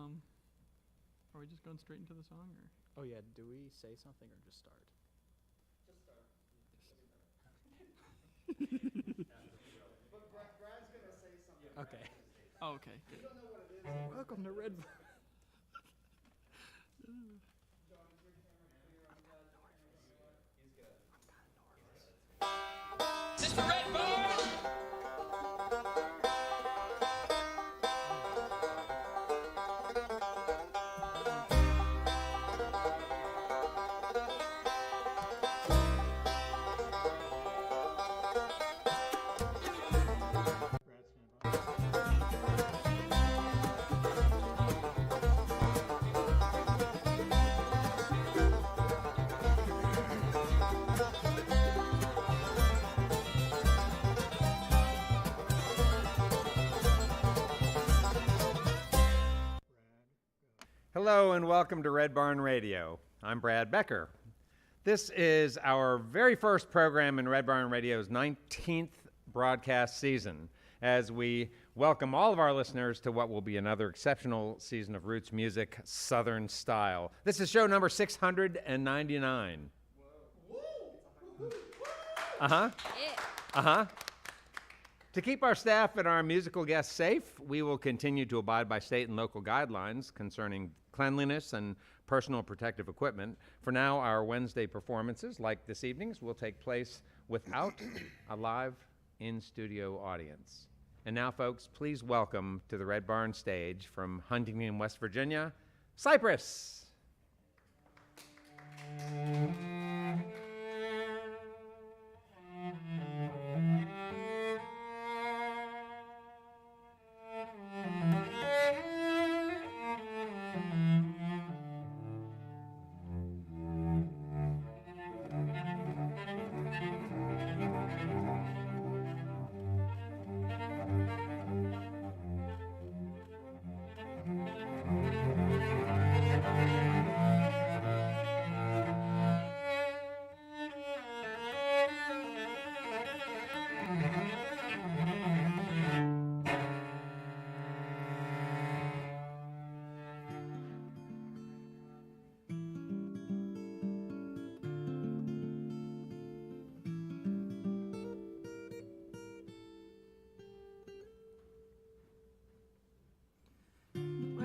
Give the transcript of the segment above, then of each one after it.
Are we just going straight into the song, or? Oh yeah, do we say something or just start? Just start. But Brad's gonna say something. Okay. Oh, okay, You good. don't know what it is. Welcome to Red. John, is your camera clear on that? Mr. Redbone! Hello and welcome to Red Barn Radio. I'm Brad Becker. This is our very first program in Red Barn Radio's 19th broadcast season, as we welcome all of our listeners to what will be another exceptional season of roots music, Southern style. This is show number 699. To keep our staff and our musical guests safe, we will continue to abide by state and local guidelines concerning cleanliness and personal protective equipment. For now, our Wednesday performances, like this evening's, will take place without a live in-studio audience. And now, folks, please welcome to the Red Barn stage from Huntington, West Virginia, Cypress.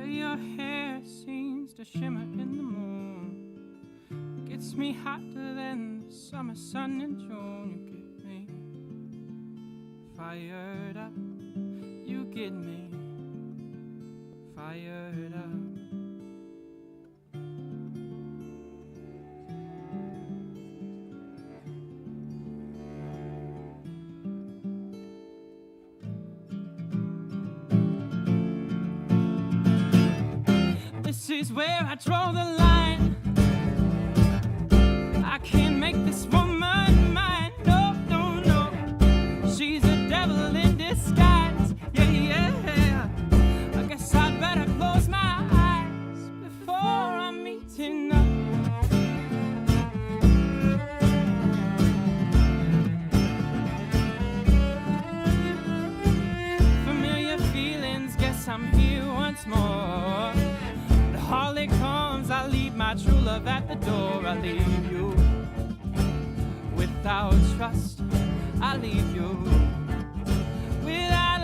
Your hair seems to shimmer in the moon. Gets me hotter than the summer sun in June. You get me fired up. You get me fired up. This is where I draw the line. I can't make this woman mine. No, no, no. She's a devil in disguise. Yeah, yeah. I guess I'd better close my eyes before I'm meeting up. Familiar feelings, guess I'm here once more. Holly comes, I leave my true love at the door. I leave you without trust. I leave you without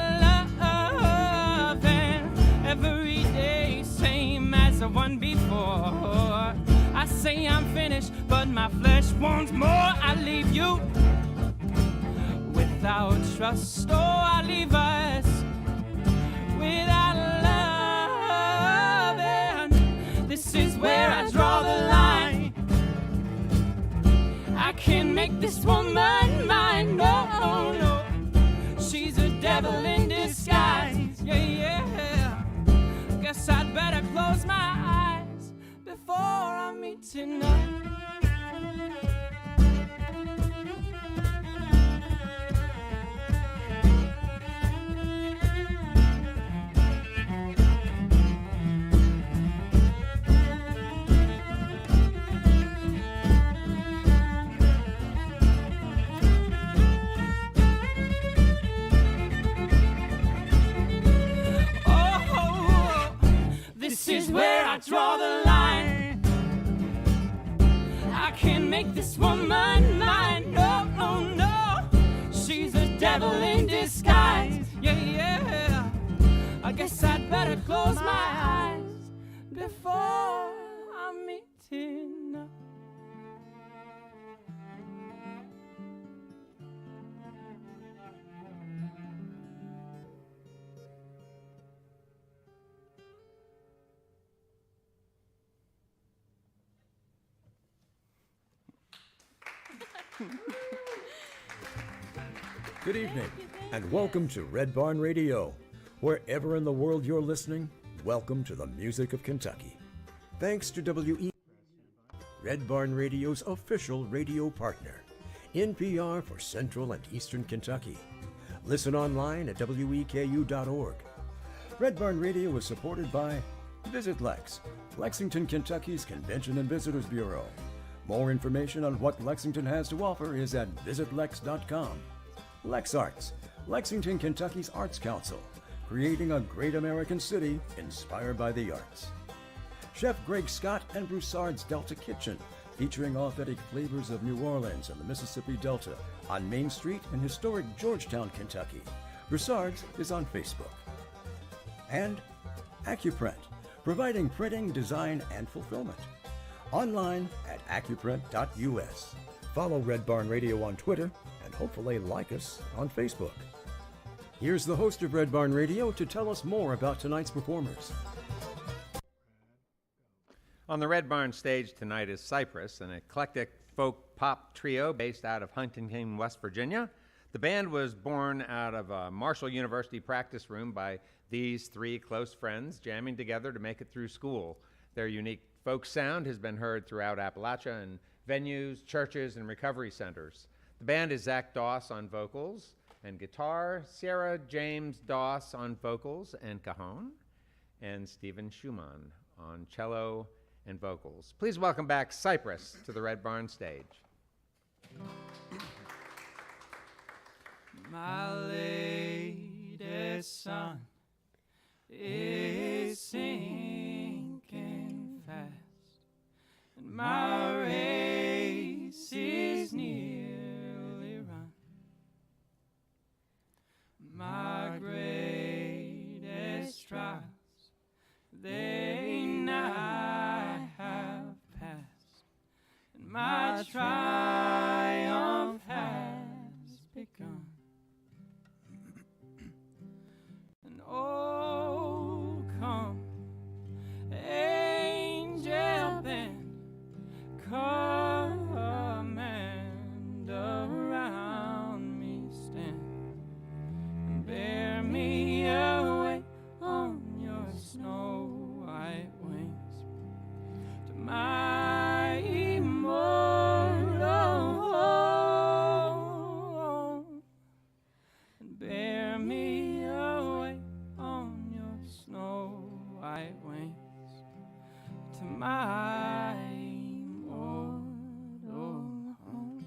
love. And every day, same as the one before. I say I'm finished, but my flesh wants more. I leave you without trust. Oh, I leave us without love. This is where I draw the line. I can't make this woman mine. No, no, no. She's a devil in disguise. Yeah, yeah. Guess I'd better close my eyes before I'm meeting up. This can't make this woman mine. No, no, no. She's a devil in disguise. Yeah, yeah. I guess I'd better close my eyes before I'm eating up. Good evening, and welcome to Red Barn Radio. Wherever in the world you're listening, welcome to the music of Kentucky. Thanks to WE, Red Barn Radio's official radio partner, NPR for Central and Eastern Kentucky. Listen online at weku.org. Red Barn Radio is supported by Visit Lex, Lexington, Kentucky's Convention and Visitors Bureau. More information on what Lexington has to offer is at visitlex.com. Lex Arts, Lexington, Kentucky's Arts Council, creating a great American city inspired by the arts. Chef Greg Scott and Broussard's Delta Kitchen, featuring authentic flavors of New Orleans and the Mississippi Delta on Main Street in historic Georgetown, Kentucky. Broussard's is on Facebook. And AccuPrint, providing printing, design, and fulfillment. Online at accuprint.us. Follow Red Barn Radio on Twitter, and hopefully like us on Facebook. Here's the host of Red Barn Radio to tell us more about tonight's performers. On the Red Barn stage tonight is Cypress, an eclectic folk pop trio based out of Huntington, West Virginia. The band was born out of a Marshall University practice room by these three close friends jamming together to make it through school. Their unique folk sound has been heard throughout Appalachia in venues, churches, and recovery centers. The band is Zach Doss on vocals and guitar, Sierra James Doss on vocals and cajon, and Stephen Schumann on cello and vocals. Please welcome back Cypress to the Red Barn stage. My latest sun is sinking fast, and my race is nearly run. My greatest trials, they nigh have passed, and my triumph has begun. And oh, come, angel band, come and around me stand, and bear me away on your snow white wings to my immortal home, and bear me away on your snow white wings to my immortal home.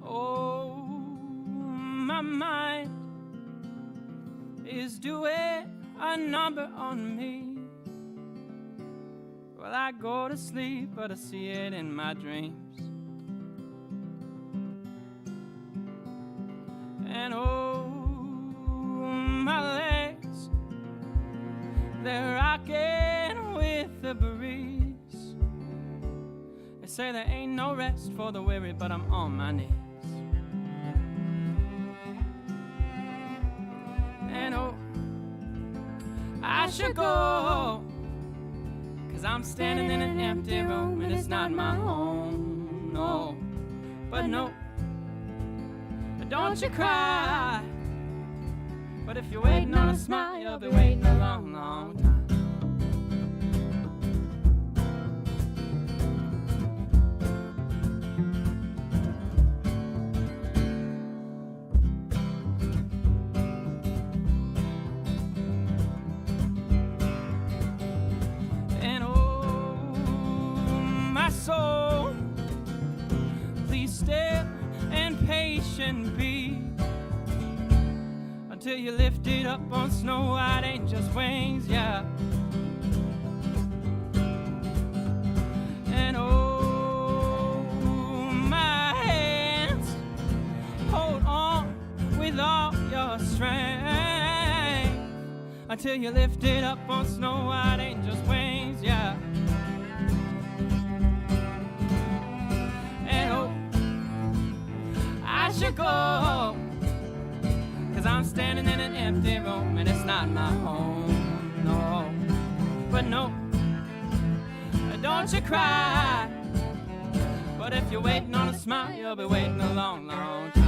Oh, my mind is doing a number on me. Well, I go to sleep, but I see it in my dreams. And oh, my legs, they're rocking with the breeze. They say there ain't no rest for the weary, but I'm on my knees. And oh, I should go, 'cause I'm standing in an empty room and it's not my home, no. But no, don't you cry. But if you're waiting on a smile, you'll be waiting a long, long time. And oh, my soul ocean be until you lift it up on snow white angel's wings, yeah. And oh, my hands, hold on with all your strength until you lift it up on snow white angel's wings, yeah. And oh, I should go, 'cause I'm standing in an empty room and it's not my home, no. But no, don't you cry, but if you're waiting on a smile, you'll be waiting a long, long time.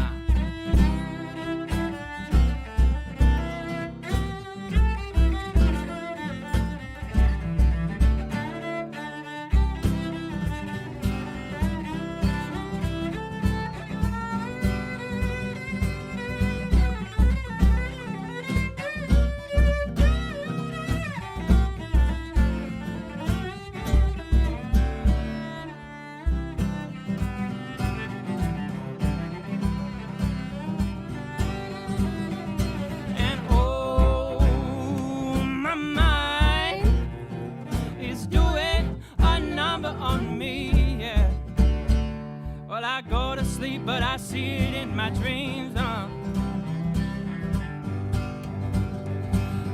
I go to sleep, but I see it in my dreams.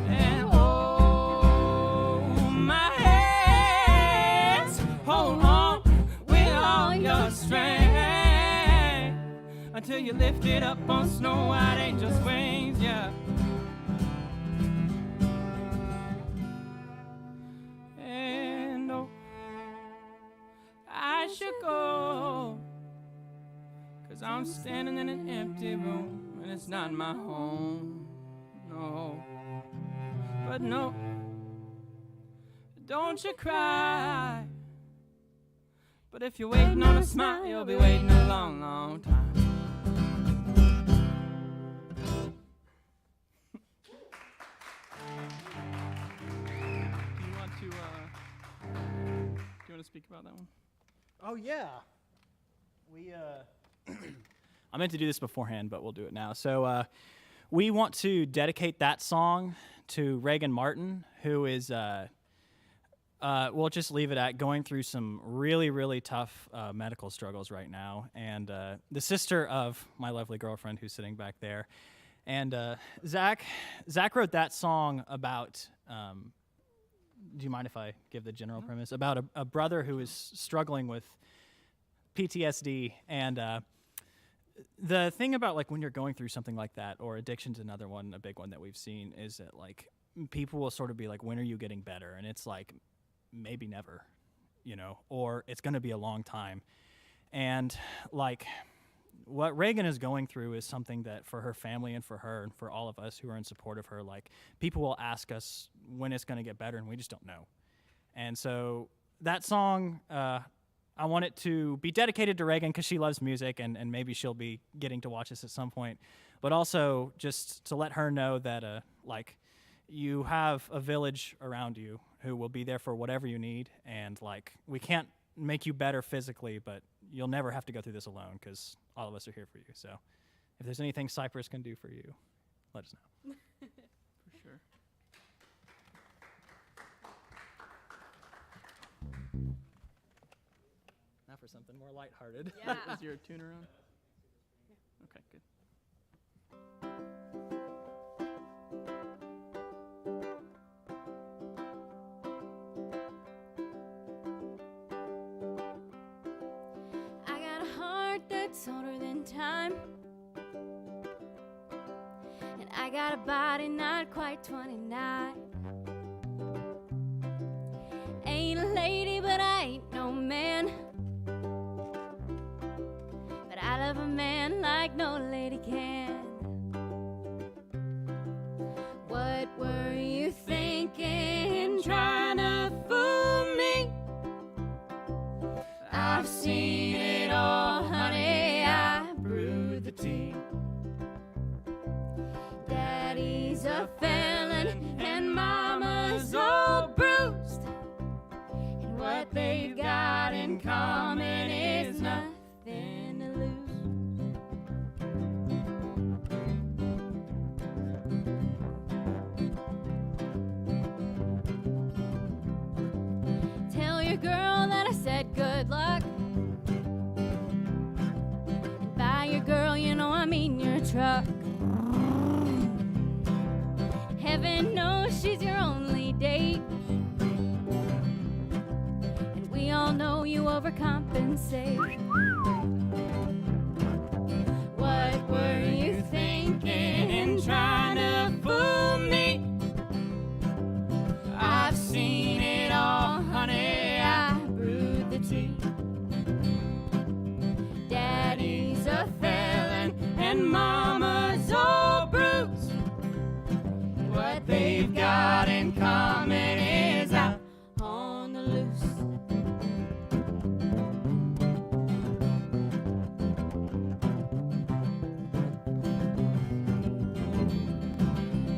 And oh, my hands, hold on with all your strength until you lift it up on snow white angel's wings, yeah. And oh, I should go, 'cause I'm standing in an empty room and it's not my home, no. But no, don't you cry, but if you're waiting on a smile, you'll be waiting a long, long time. Do you want to speak about that one? Oh, yeah. I meant to do this beforehand, but we'll do it now. So we want to dedicate that song to Reagan Martin, who is, we'll just leave it at going through some really, really tough medical struggles right now. And the sister of my lovely girlfriend who's sitting back there. And Zach wrote that song about, do you mind if I give the general premise? About a brother who is struggling with PTSD. And the thing about like when you're going through something like that, or addiction's another one, a big one that we've seen, is that like people will sort of be like, when are you getting better? And it's like, maybe never, you know, or it's going to be a long time. And like what Reagan is going through is something that for her family and for her and for all of us who are in support of her, like people will ask us when it's going to get better and we just don't know. And so that song, I want it to be dedicated to Reagan because she loves music and maybe she'll be getting to watch this at some point. But also just to let her know that like you have a village around you who will be there for whatever you need. And like we can't make you better physically, but you'll never have to go through this alone because all of us are here for you. So if there's anything Cypress can do for you, let us know. For sure. Now for something more lighthearted. Yeah. Is your tuner on? Okay, good. I got a heart that's older than time, and I got a body not quite 29. Ain't a lady, but I ain't no man, but I love a man like no lady can. What were you thinking, trying to fool me? I've seen it all, honey, I brewed the tea. Daddy's a felon and mama's all bruised, and what they've got in common is nothing to lose. truck. Heaven knows she's your only date. And we all know you overcompensate. What were you thinking in trying to fool me? I've seen it all, honey. I brewed the tea. Daddy's a felon and mama's all bruised. What they've got in common is out on the loose.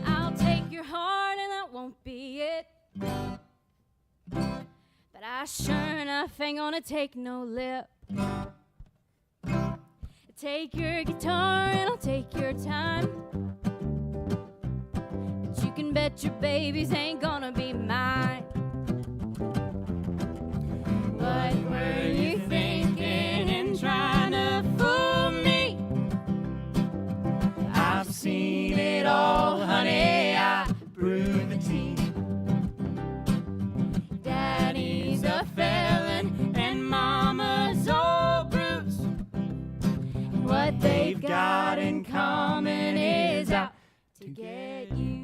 I'll take your heart and that won't be it. But I sure enough ain't gonna take no lip. Take your guitar and I'll take your time. But you can bet your babies ain't gonna be mine. What were you thinking in trying to fool me? I've seen it all, honey. I brewed the tea. Daddy's a felon and mama's all bruised. What they've got in common is out to get you.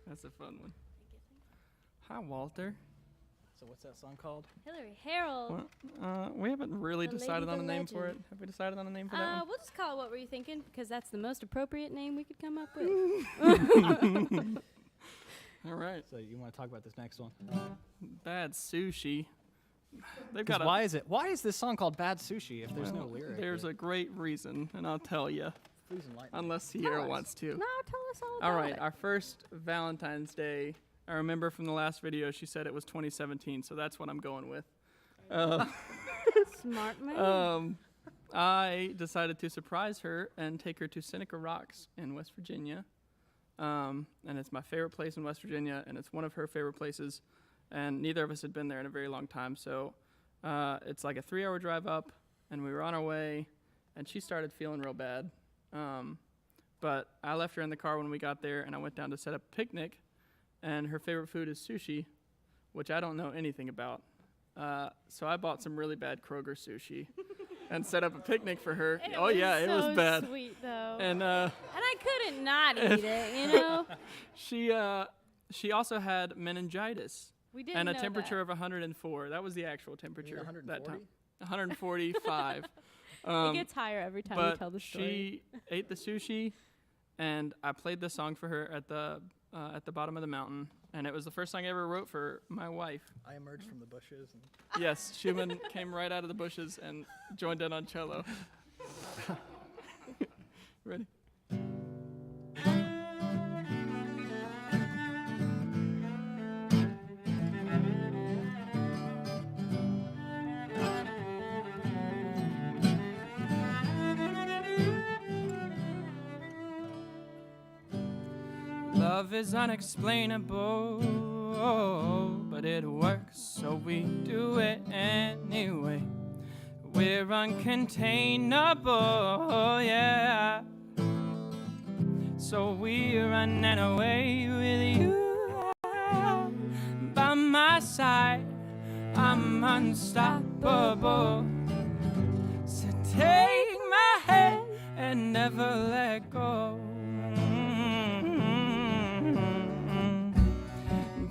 That's a fun one. Hi, Walter. So what's that song called? Hillary Harold. Well, we haven't really The decided lady, on a the name for it. legend. Have we decided on a name for that one? We'll just call it What Were You Thinking? Because that's the most appropriate name we could come up with. All right. So you want to talk about this next one? Bad Sushi. They've Because got why is this song called Bad Sushi if there's no well, lyric? There's a great reason, and I'll tell you, Please enlighten me. unless Sierra us. wants to. No, tell us all about All right, it. our first Valentine's Day. I remember from the last video she said it was 2017, so that's what I'm going with. Smart man. I decided to surprise her and take her to Seneca Rocks in West Virginia. And it's my favorite place in West Virginia, and it's one of her favorite places. And neither of us had been there in a very long time, so it's like a 3-hour drive up, and we were on our way, and she started feeling real bad. But I left her in the car when we got there, and I went down to set up a picnic, and her favorite food is sushi, which I don't know anything about. So I bought some really bad Kroger sushi and set up a picnic for her. And Oh yeah, it was so bad. Sweet though. And I couldn't not eat it, you know. she also had meningitis We didn't and a know temperature that. of 104. That was the actual temperature that 140? time. 145. It gets higher every time but we tell the story. she ate the sushi, and I played the song for her at the bottom of the mountain, and it was the first song I ever wrote for my wife. I emerged from the bushes. And Yes, Schumann came right out of the bushes and joined in on cello. Ready? Love is unexplainable, but it works, so we do it anyway. We're uncontainable, yeah. So we're running away with you by my side. I'm unstoppable. So take my hand and never let go.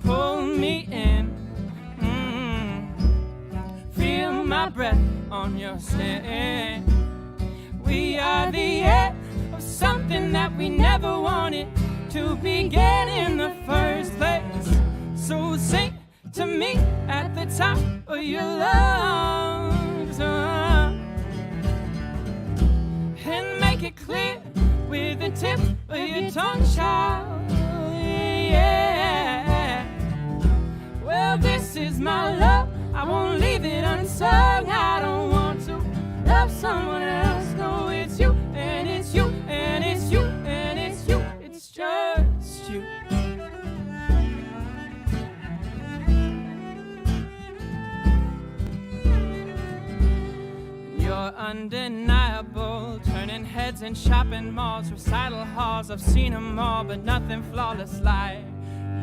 Pull me in, feel my breath on your skin. We are the end of something that we never wanted to begin in the first place. So sing to me at the top of your lungs, and make it clear with the tip of your tongue, child. Yeah. Well, this is my love. I won't leave it unsung. I don't want to love someone else. No, it's you, and it's you, and it's you, and undeniable, turning heads in shopping malls, recital halls. I've seen them all, but nothing flawless like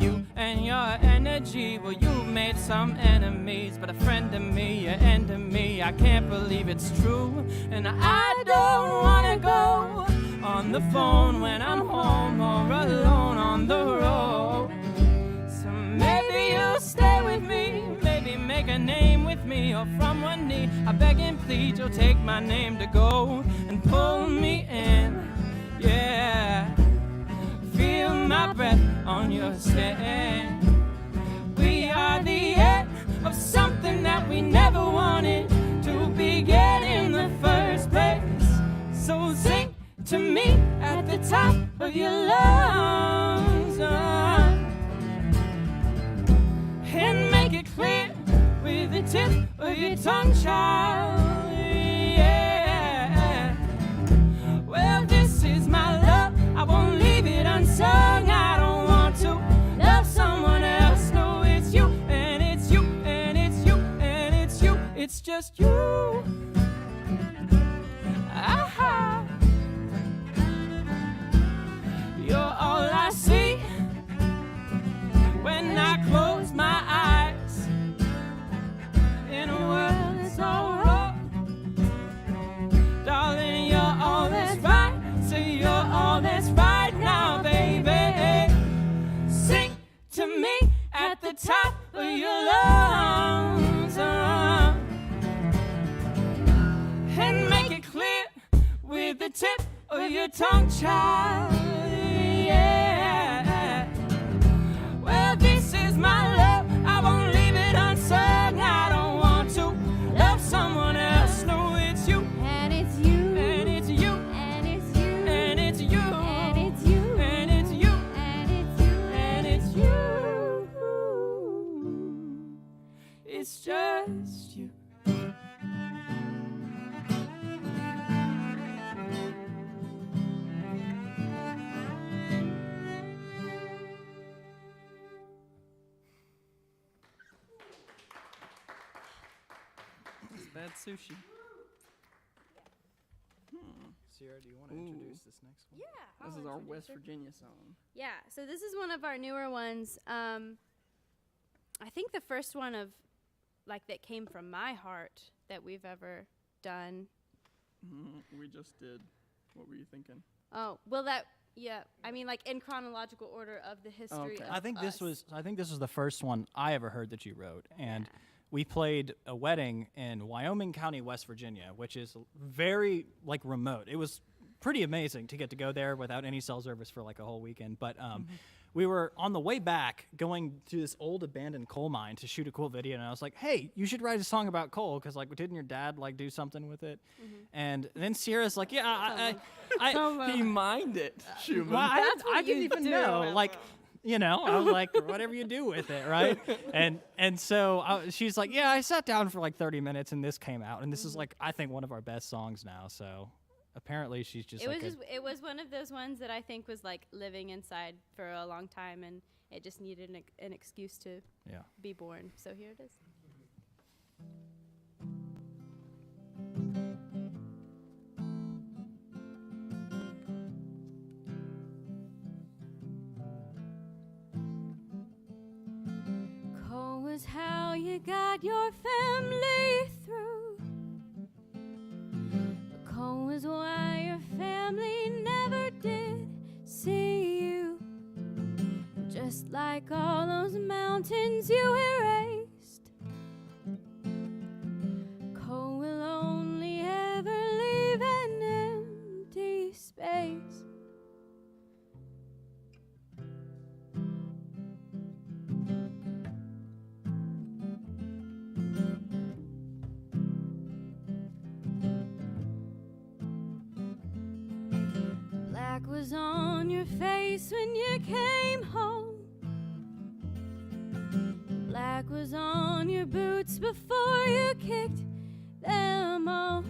you and your energy. Well, you've made some enemies, but a friend of me, your end of me. I can't believe it's true, and I don't wanna go on the phone when I'm home or alone on the road. So maybe you'll stay with me, maybe make a name with me, or from one knee I beg and plead you'll take my name to go and pull me in. Yeah, feel my breath on your skin. We are the end of something that we never wanted to begin in the first place. So sing to me at the top of your lungs, and make it clear with the tip of your tongue, child. Yeah. Well, this is my love, I won't leave it unsung. I don't want to love someone else. No, it's you, and it's you, and it's you, and it's you. It's just you. Aha. You're all I see when I close my eyes in a world that's all wrong. Darling, you're all that's right. So you're all that's right now, baby. Sing to me at the top of your lungs, and make it clear with the tip of your tongue, child. Yeah. Well, this is my love, I won't leave it unsung. I don't want to love someone else. No, it's you, And it's you, and it's you, and it's you, and it's you, and it's you, and it's you, and it's you, and it's you. It's just you. It's bad sushi. Sierra, do you want to Ooh. introduce this next one? Yeah. This is our West Virginia song. Yeah, so this is one of our newer ones. I think the first one of, like, that came from my heart that we've ever done. We just did. What were you thinking? Oh, well, yeah, I mean, like, in chronological order of the history Okay. of I think this us. was the first one I ever heard that you wrote, and we played a wedding in Wyoming County, West Virginia, which is very like remote. It was pretty amazing to get to go there without any cell service for like a whole weekend. But we were on the way back going to this old abandoned coal mine to shoot a cool video, and I was like, "Hey, you should write a song about coal because like didn't your dad like do something with it?" And then Sierra's like, "Yeah, He mined it, Schumann. well, That's I what didn't you even do. know. Like, you know, I was like, whatever you do with it, right? And so she's like, yeah, I sat down for like 30 minutes and this came out. And this is like, I think one of our best songs now. So apparently she's just It was one of those ones that I think was like living inside for a long time, and it just needed an excuse to yeah. be born. So here it is. Coal was how you got your family through. But coal was why your family never did see you. Just like all those mountains you erased, coal will only ever leave an empty space. Black was on your face when you came home. Black was on your boots before you kicked them off.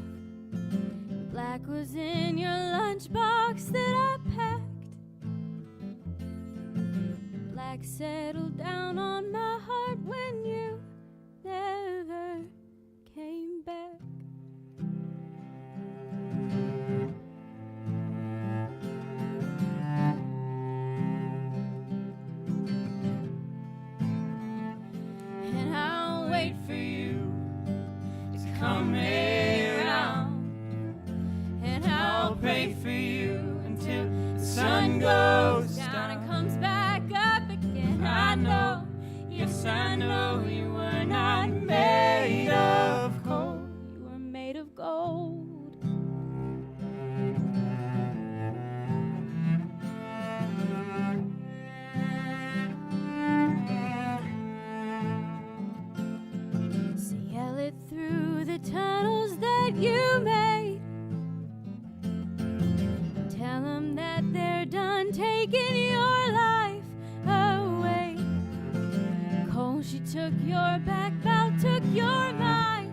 Black was in your lunchbox that I packed. Black settled down on my heart when you never came back. I'll pray for you until the sun goes Down and down. comes back up again. I know, Yes, I know you were not made of gold. you were made of gold. So yell it through the tunnels that you made. Tell them that they're done taking your life away. Cold, she took your back, bow took your mind.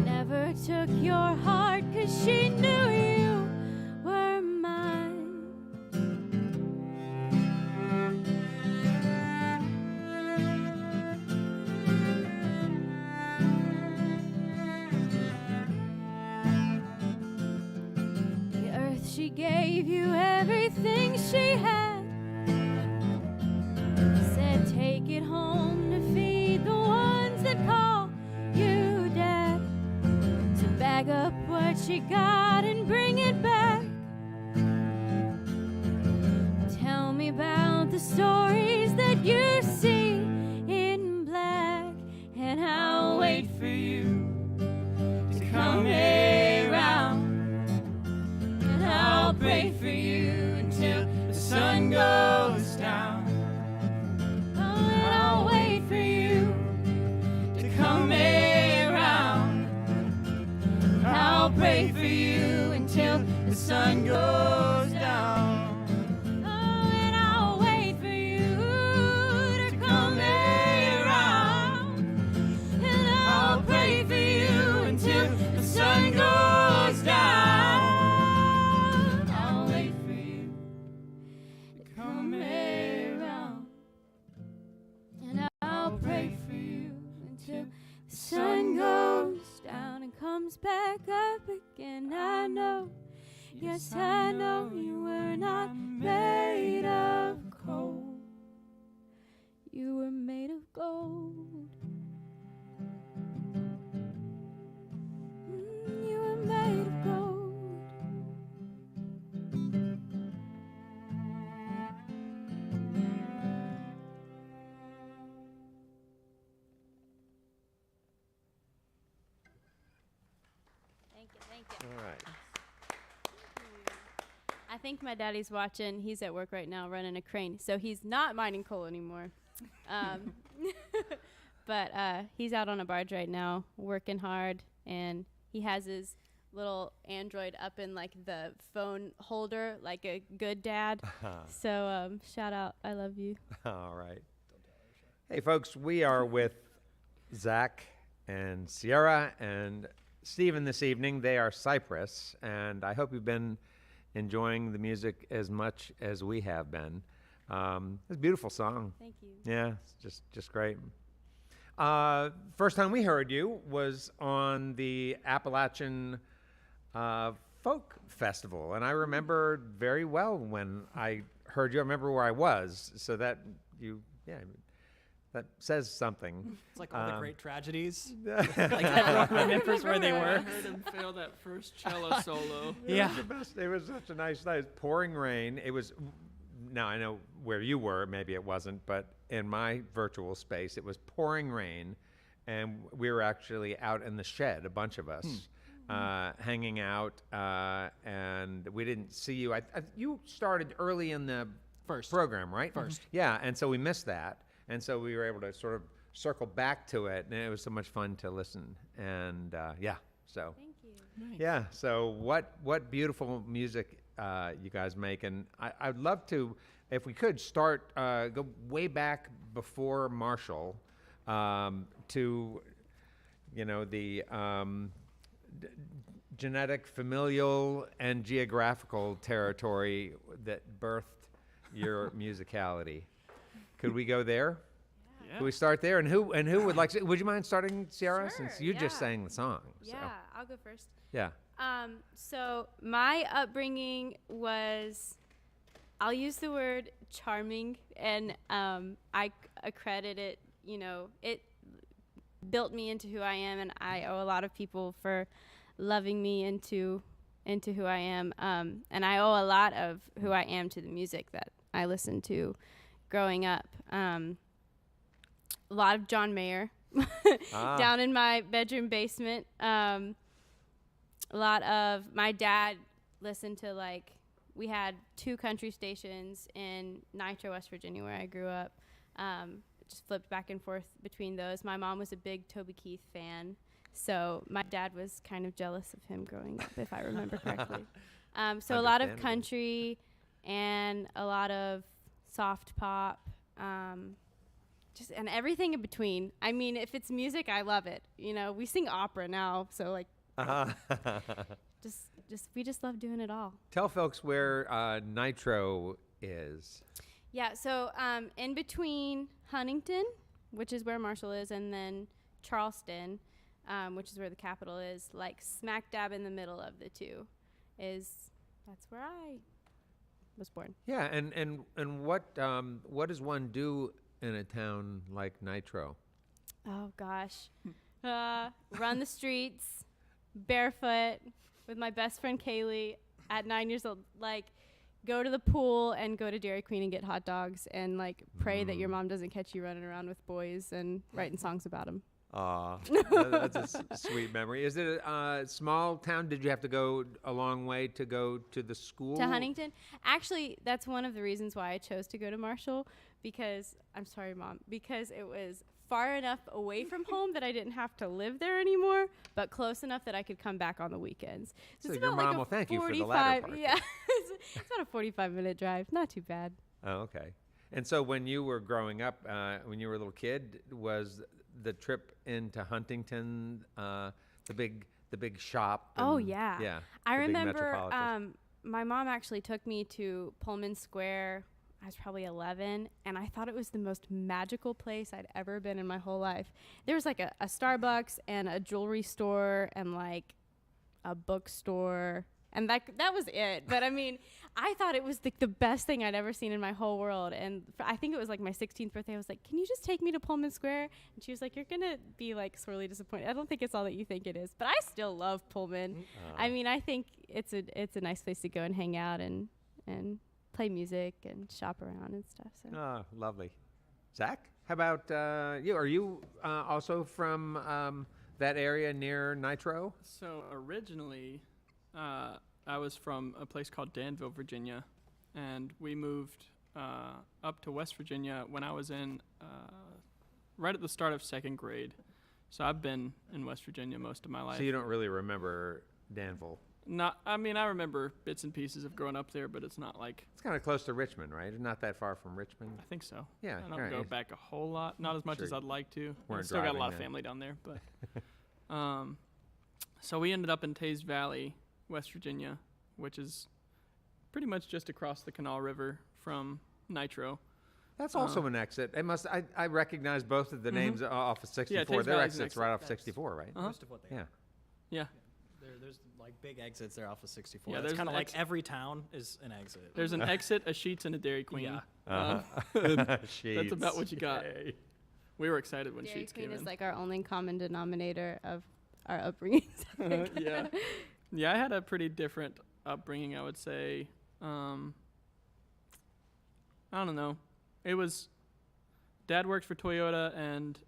Never took your heart, 'cause she knew you were mine. The earth, she gave you everything she had. Said take it home to feed the ones that call you dad. So bag up what you got and bring it back. Tell me about the stories that you see in black, and I'll wait For you to come around, and I'll pray for you until the sun goes down. Oh, and I'll wait for you. To come around, I'll pray for you until the sun goes down. Oh, and I'll wait for you to come around, and I'll pray for you Until the sun goes down, I'll wait for you to come around. and I'll pray for you until the sun goes down and comes back up again. I know, yes, I know you were not made of gold. You were made of gold. You were made of gold. Thank you, thank you. All right. I think my daddy's watching. He's at work right now running a crane, so he's not mining coal anymore. But he's out on a barge right now, working hard, and he has his little Android up in like the phone holder, like a good dad. So shout out, I love you. All right. Hey, folks, we are with Zach and Sierra and Stephen this evening. They are Cypress, and I hope you've been enjoying the music as much as we have been. It's a beautiful song. Thank you. Yeah, it's just great. First time we heard you was on the Appalachian Folk Festival, and I remember very well when I heard you. I remember where I was, so that that says something. It's like all the great tragedies. Like Everyone remembers where they I were. heard him fail that first cello solo. Yeah. It was the best. It was such a nice night. Pouring rain. It was. Now I know where you were. Maybe it wasn't, but in my virtual space, it was pouring rain, and we were actually out in the shed, a bunch of us, hanging out, and we didn't see you. You started early in the First. program, right? First. Yeah, and so we missed that, and so we were able to sort of circle back to it, and it was so much fun to listen. And yeah, so. Thank you. Yeah. So what beautiful music you guys make, and I'd love to, if we could start go way back before Marshall to, the genetic, familial, and geographical territory that birthed your musicality. Could we go there? Yeah. Could we start there? And who would like to? Would you mind starting, Sierra, Sure, since you just yeah. sang the song? So. Yeah, I'll go first. Yeah. So my upbringing was, I'll use the word charming, and I accredit it, it built me into who I am, and I owe a lot of people for loving me into who I am. And I owe a lot of who I am to the music that I listened to growing up. A lot of John Mayer down in my bedroom basement. A lot of my dad listened to, like, we had 2 country stations in Nitro, West Virginia, where I grew up. Just flipped back and forth between those. My mom was a big Toby Keith fan, so my dad was kind of jealous of him growing up, if I remember correctly. So a lot of country and a lot of soft pop, and everything in between. I mean, if it's music, I love it. You know, we sing opera now, so like, we just love doing it all. Tell folks where Nitro is. Yeah, so in between Huntington, which is where Marshall is, and then Charleston, which is where the capital is, like smack dab in the middle of the two, that's where I was born. Yeah, and what does one do in a town like Nitro? Oh gosh, run the streets barefoot with my best friend Kaylee at 9 years old, like. Go to the pool and go to Dairy Queen and get hot dogs and like pray that your mom doesn't catch you running around with boys and writing songs about them. Aw, that's a sweet memory. Is it a small town? Did you have to go a long way to go to the school? To Huntington? Actually, that's one of the reasons why I chose to go to Marshall, because, I'm sorry, Mom, because it was far enough away from home that I didn't have to live there anymore, but close enough that I could come back on the weekends. So your mom will thank you for the latter part. Yeah, it's about a 45-minute drive. Not too bad. Oh, okay. And so when you were growing up, when you were a little kid, was the trip into Huntington the big shop? Oh, yeah. Yeah. I remember my mom actually took me to Pullman Square. I was probably 11, and I thought it was the most magical place I'd ever been in my whole life. There was like a Starbucks and a jewelry store and like a bookstore, and that was it. But I mean, I thought it was the best thing I'd ever seen in my whole world. And I think it was like my 16th birthday. I was like, "Can you just take me to Pullman Square?" And she was like, "You're gonna be like sorely disappointed. I don't think it's all that you think it is." But I still love Pullman. I mean, I think it's a nice place to go and hang out and play music and shop around and stuff. So. Oh, lovely. Zach, how about you? Are you also from that area near Nitro? So originally, I was from a place called Danville, Virginia, and we moved up to West Virginia when I was in right at the start of 2nd grade. So I've been in West Virginia most of my life. So you don't really remember Danville? I mean, I remember bits and pieces of growing up there, but it's not like... It's kind of close to Richmond, right? Not that far from Richmond. I think so. Yeah. I don't go back a whole lot. Not as much Sure as I'd like to. weren't I've still got a lot driving of then. family down there. But so we ended up in Taze Valley, West Virginia, which is pretty much just across the Canal River from Nitro. That's also an exit. It must. I recognize both of the names off of 64. Taze Their Valley's an exits right exit. off 64, right? Most of what they Yeah. are. Yeah. There's like big exits there off of 64. Yeah, It's there's kind of an like every town is an exit. There's an exit, a Sheetz, and a Dairy Queen. Yeah. That's about what you got. Yay. We were excited when Dairy Sheetz Queen came is in. like our only common denominator of our upbringings. I think. Yeah, I had a pretty different upbringing, I would say. I don't know. It was, Dad worked for Toyota, and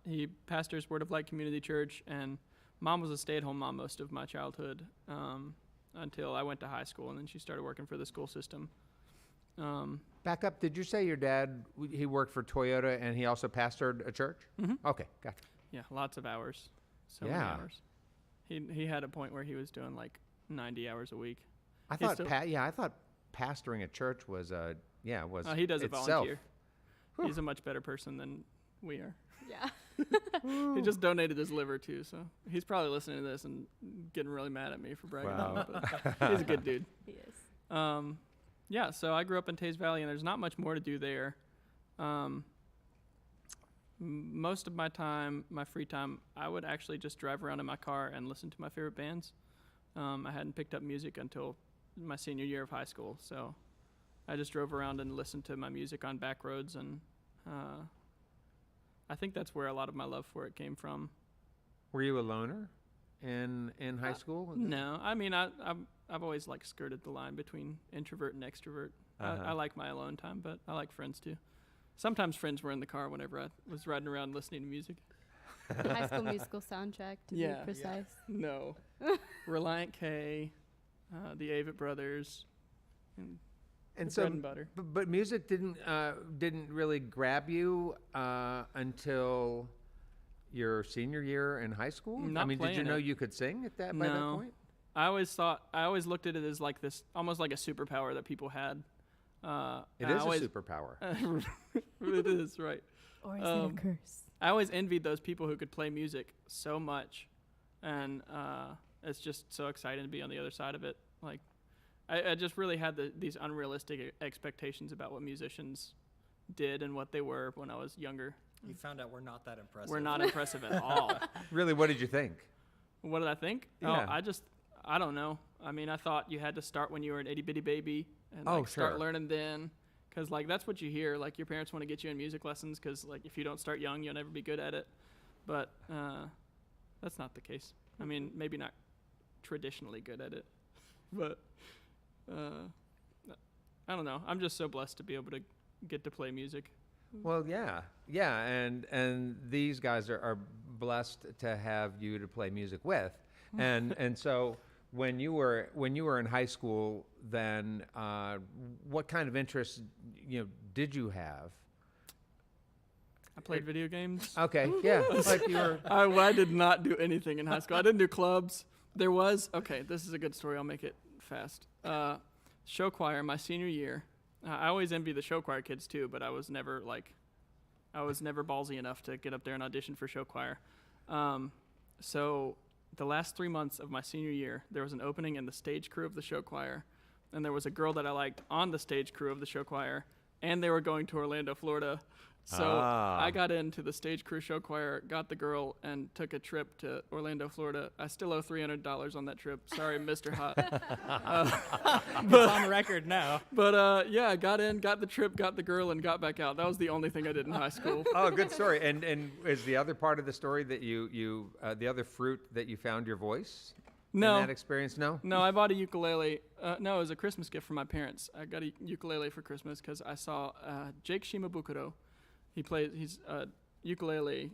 he pastors Word of Light Community Church, and Mom was a stay-at-home mom most of my childhood until I went to high school, and then she started working for the school system. Back up. Did you say your dad? He worked for Toyota and he also pastored a church? Mm-hmm. Okay, gotcha. Yeah, lots of hours. So many Yeah. hours. He had a point where he was doing like 90 hours a week. I He's thought. still- I thought pastoring a church was was. He does it itself. volunteer. He's a much better person than we are. Yeah. He just donated his liver too, so he's probably listening to this and getting really mad at me for bragging Wow. about it. But he's a good dude. He is. Yeah, so I grew up in Taze Valley, and there's not much more to do there. Most of my time, my free time, I would actually just drive around in my car and listen to my favorite bands. I hadn't picked up music until my senior year of high school, so I just drove around and listened to my music on back roads, and I think that's where a lot of my love for it came from. Were you a loner? in high school? No, I mean I've always like skirted the line between introvert and extrovert. I like my alone time, but I like friends too. Sometimes friends were in the car whenever I was riding around listening to music. High School Musical soundtrack, to be precise. No. Reliant K, the Avett Brothers, and And the so, bread and butter. but music didn't really grab you until your senior year in high school. I Not mean, did you playing know it. you could sing at that by that No. point? I always looked at it as like this, almost like a superpower that people had. It is a superpower. It is, right. Or is it a curse? I always envied those people who could play music so much, and it's just so exciting to be on the other side of it. Like, I just really had these unrealistic expectations about what musicians did and what they were when I was younger. You found out we're not that impressive. We're not impressive at all. Really, what did you think? What did I think? Yeah. Oh, I don't know. I mean, I thought you had to start when you were an itty bitty baby and Oh, start sure. learning then. Because, like, that's what you hear. Like, your parents want to get you in music lessons because, like, if you don't start young, you'll never be good at it. But that's not the case. I mean, maybe not traditionally good at it. But I don't know. I'm just so blessed to be able to get to play music. Well, yeah, and these guys are blessed to have you to play music with, and so when you were in high school, then what kind of interests did you have? I played video games. Okay, yeah, like you were. I did not do anything in high school. I didn't do clubs. There was, okay, this is a good story. I'll make it fast. Show choir my senior year. I always envy the show choir kids too, but I was never ballsy enough to get up there and audition for show choir. So the last 3 months of my senior year, there was an opening in the stage crew of the show choir, and there was a girl that I liked on the stage crew of the show choir, and they were going to Orlando, Florida. So I got into the stage crew show choir, got the girl, and took a trip to Orlando, Florida. I still owe $300 on that trip. Sorry, Mr. Hot. It's on the record now. But yeah, I got in, got the trip, got the girl, and got back out. That was the only thing I did in high school. Oh, good story. And is the other part of the story that the other fruit that you found your voice? No. In that experience, no. No, I bought a ukulele. No, it was a Christmas gift from my parents. I got a ukulele for Christmas because I saw Jake Shimabukuro. He's a ukulele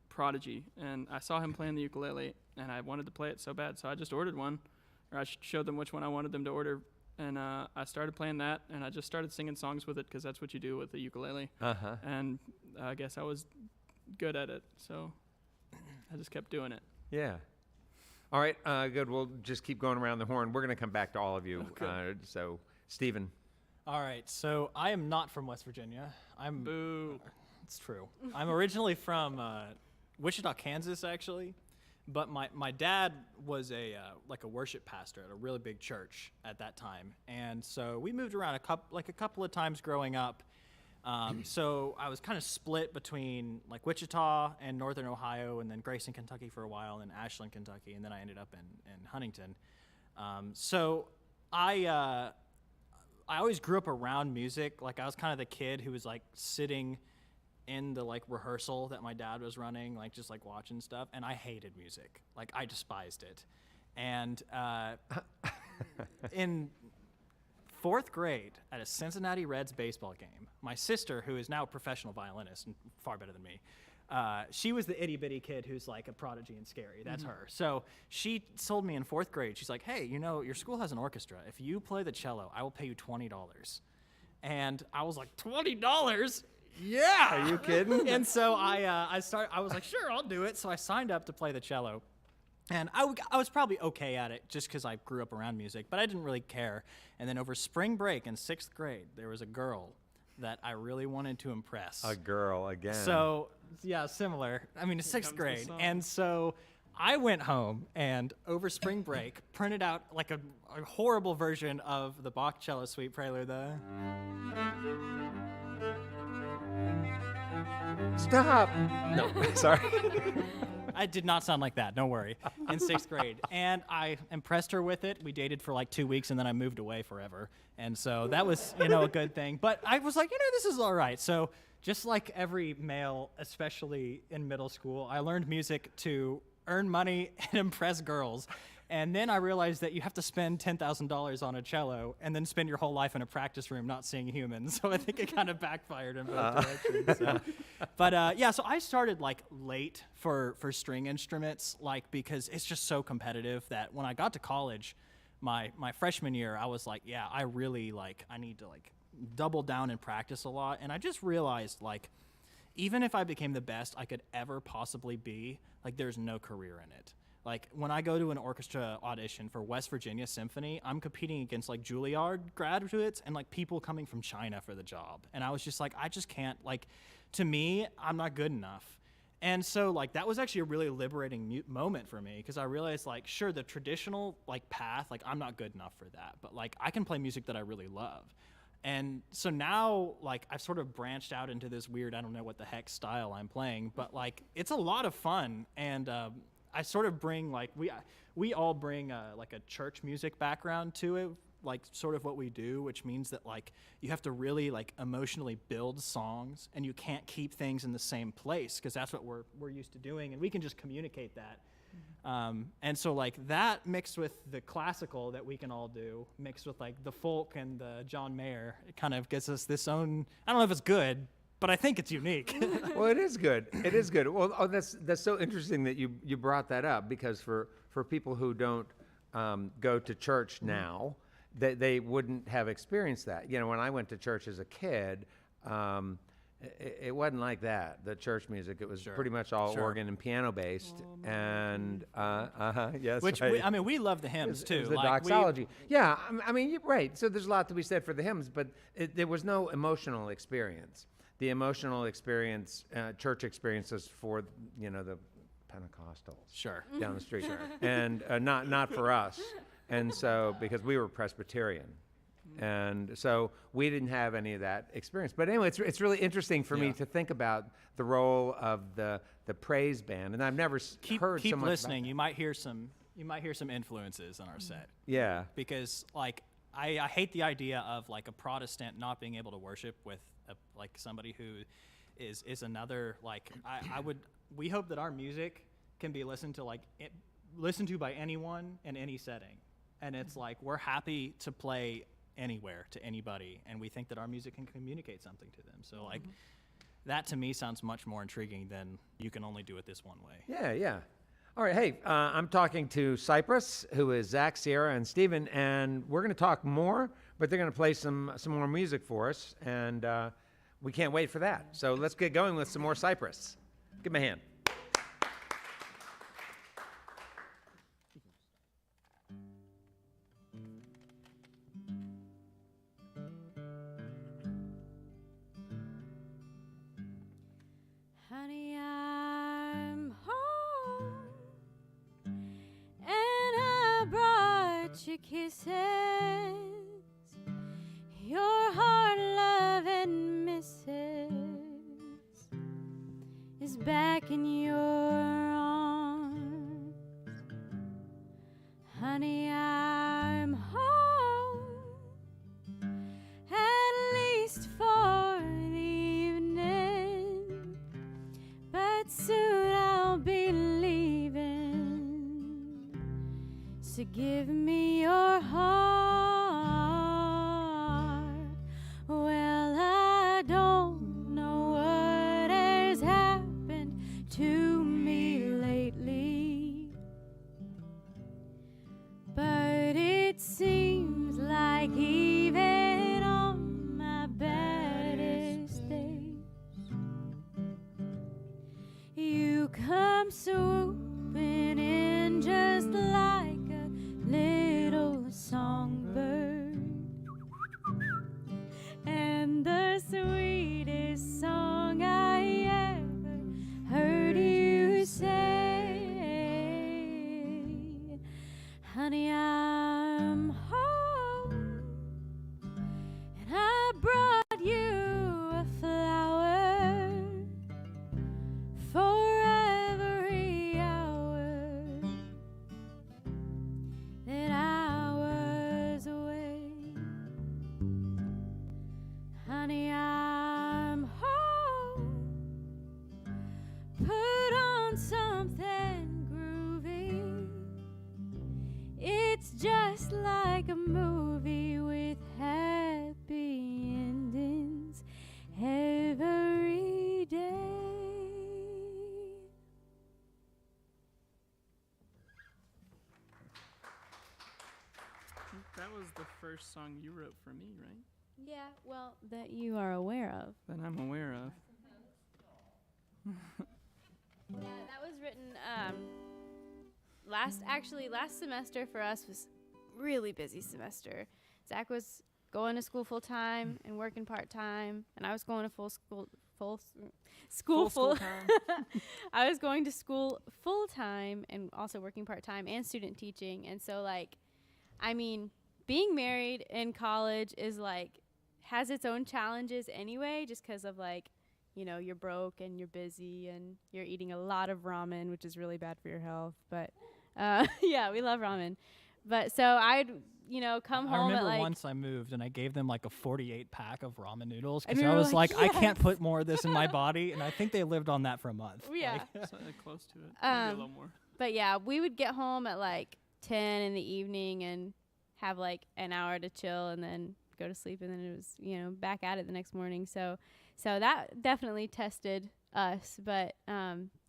prodigy, and I saw him playing the ukulele, and I wanted to play it so bad, so I just ordered one, or I showed them which one I wanted them to order, and I started playing that, and I just started singing songs with it because that's what you do with the ukulele. And I guess I was good at it, so I just kept doing it. Yeah. All right, good. We'll just keep going around the horn. We're going to come back to all of you. Okay. So, Stephen. All right, so I am not from West Virginia. Boo. It's true. I'm originally from Wichita, Kansas, actually, but my dad was a worship pastor at a really big church at that time, and so we moved around a couple of times growing up. So I was kind of split between like Wichita and Northern Ohio, and then Grayson, Kentucky for a while, and then Ashland, Kentucky, and then I ended up in Huntington. So I always grew up around music. Like I was kind of the kid who was like sitting in the like rehearsal that my dad was running, like just like watching stuff. And I hated music. Like I despised it. And in 4th grade at a Cincinnati Reds baseball game, my sister, who is now a professional violinist and far better than me, she was the itty bitty kid who's like a prodigy and scary. That's her. So she told me in 4th grade, she's like, hey, your school has an orchestra. If you play the cello, I will pay you $20. And I was like, $20? Yeah. Are you kidding? And so I was like, sure, I'll do it. So I signed up to play the cello. And I was probably okay at it just because I grew up around music, but I didn't really care. And then over spring break in 6th grade, there was a girl that I really wanted to impress. A girl again. So, yeah, similar. I mean, it's 6th comes the grade. song. And so I went home and over spring break printed out like a horrible version of the Bach cello suite prelude. Stop. No, sorry. I did not sound like that, don't worry, in 6th grade. And I impressed her with it. We dated for like 2 weeks, and then I moved away forever. And so that was, a good thing. But I was like, this is all right. So just like every male, especially in middle school, I learned music to earn money and impress girls. And then I realized that you have to spend $10,000 on a cello and then spend your whole life in a practice room not seeing humans. So I think it kind of backfired in both directions. So. But yeah, so I started like late for string instruments, like because it's just so competitive that when I got to college, my freshman year, I was like, yeah, I really I need to double down and practice a lot. And I just realized even if I became the best I could ever possibly be, there's no career in it. When I go to an orchestra audition for West Virginia Symphony, I'm competing against Juilliard graduates and people coming from China for the job. And I was just I just can't, to me, I'm not good enough. And so that was actually a really liberating moment for me because I realized sure, the traditional path, I'm not good enough for that, but I can play music that I really love. And so now I've sort of branched out into this weird, I don't know what the heck style I'm playing, but it's a lot of fun. And I sort of bring we all bring a church music background to it, sort of what we do, which means that you have to really emotionally build songs, and you can't keep things in the same place because that's what we're used to doing, and we can just communicate that. And so that mixed with the classical that we can all do, mixed with the folk and the John Mayer, it kind of gets us this own. I don't know if it's good, but I think it's unique. Well, it is good. It is good. Well, that's so interesting that you brought that up because for people who don't go to church now, they wouldn't have experienced that. When I went to church as a kid, it wasn't like that. The church music, it was pretty much all organ and piano based, and yes, which right. we love the hymns too. It was the doxology. Yeah, I mean, you're right. So there's a lot to be said for the hymns, but there was no emotional experience. The emotional experience, church experiences for the Pentecostals down the street, and not for us. And so because we were Presbyterian, and so we didn't have any of that experience. But anyway, it's really interesting for me to think about the role of the praise band, and I've never heard so much listening. about You might hear some influences on our set. Yeah, because I hate the idea of a Protestant not being able to worship with somebody who is another we hope that our music can be listened to by anyone in any setting, and it's we're happy to play anywhere to anybody, and we think that our music can communicate something to them. So that to me sounds much more intriguing than you can only do it this one way. Yeah. All right, hey, I'm talking to Cypress, who is Zach, Sierra, and Steven, and we're going to talk more, but they're going to play some more music for us, and we can't wait for that. So let's get going with some more Cypress. Give them a hand. Honey, I'm home, and I brought you kisses, your heart, love, and misses is back in your arms. Honey, I'm home, at least for the evening, but soon I'll be leaving, so give me your heart. Well, I don't know what has happened to me lately, but it seems like even on my baddest days, you come swooping in just like a little songbird, and the sweetest song I ever heard you say. Honey, I'm home, and I brought you a flower for every hour that I was away. Honey, I'm home, put on something groovy, It's just like a movie with happy endings every day. That was the first song you wrote for me, right? Yeah, well, that you are aware of. That I'm aware of. Yeah, that was written last semester for us was really busy semester. Zach was going to school full time and working part time, and I was going to full time. I was going to school full time and also working part time and student teaching. And so being married in college is has its own challenges anyway, just because of you're broke and you're busy and you're eating a lot of ramen, which is really bad for your health. But yeah, we love ramen. But so I'd come I home remember at once I moved and I gave them a 48 pack of ramen noodles And because we I were was like, I can't "Yes." put more of this in my body, and I think they lived on that for a month. Yeah. So, close to it. Maybe a little more. But yeah, we would get home at 10 in the evening and have an hour to chill and then go to sleep, and then it was back at it the next morning. So that definitely tested us, but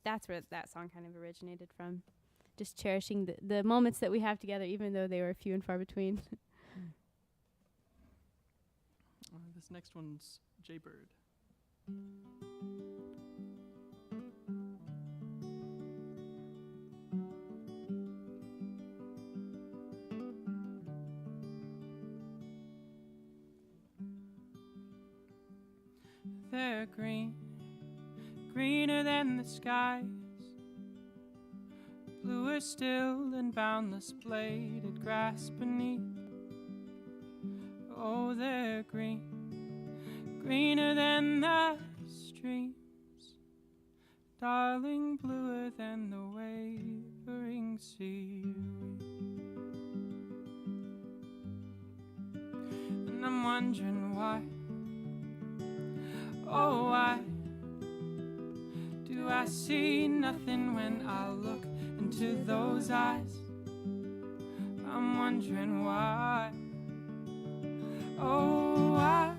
that's where that song kind of originated from, just cherishing the moments that we have together, even though they were few and far between. This next one's Jaybird. They're green, greener than the skies, bluer still than boundless bladed grass beneath. Oh, they're green, greener than the streams, darling, bluer than the wavering seaweed. And I'm wondering why, oh, why do I see nothing when I look into those eyes? I'm wondering why, oh, why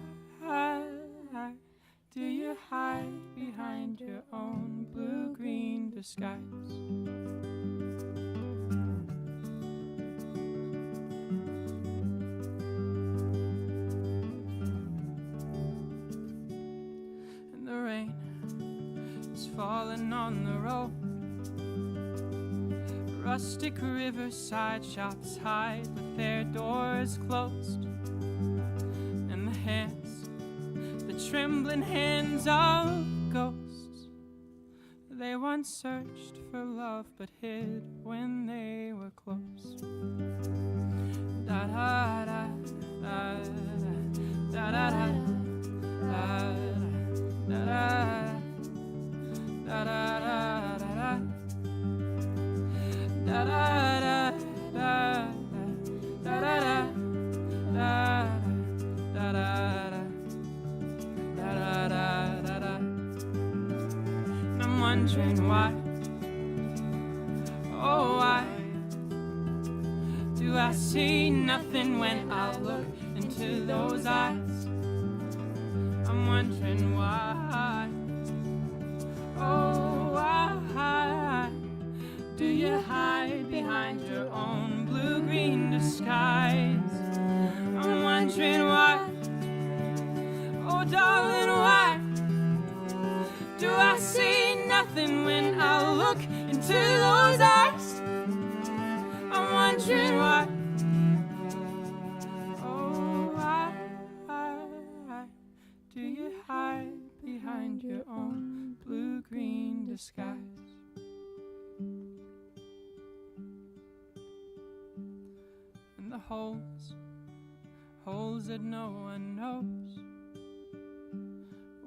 do you hide behind your own blue-green disguise? Falling on the road, rustic riverside shops hide with their doors closed, and the hands, the trembling hands of ghosts, they once searched for love but hid when they were close. Da da da da da da da da da da. Da da da da da da da da da da da da da da. I'm wondering why, oh, why do I see nothing when I look into those eyes? I'm wondering why, oh, why do you hide behind your own blue-green disguise? I'm wondering why, oh, darling, why do I see nothing when I look into those eyes? I'm wondering why, oh, why do you hide behind your own blue-green disguise? And the holes that no one knows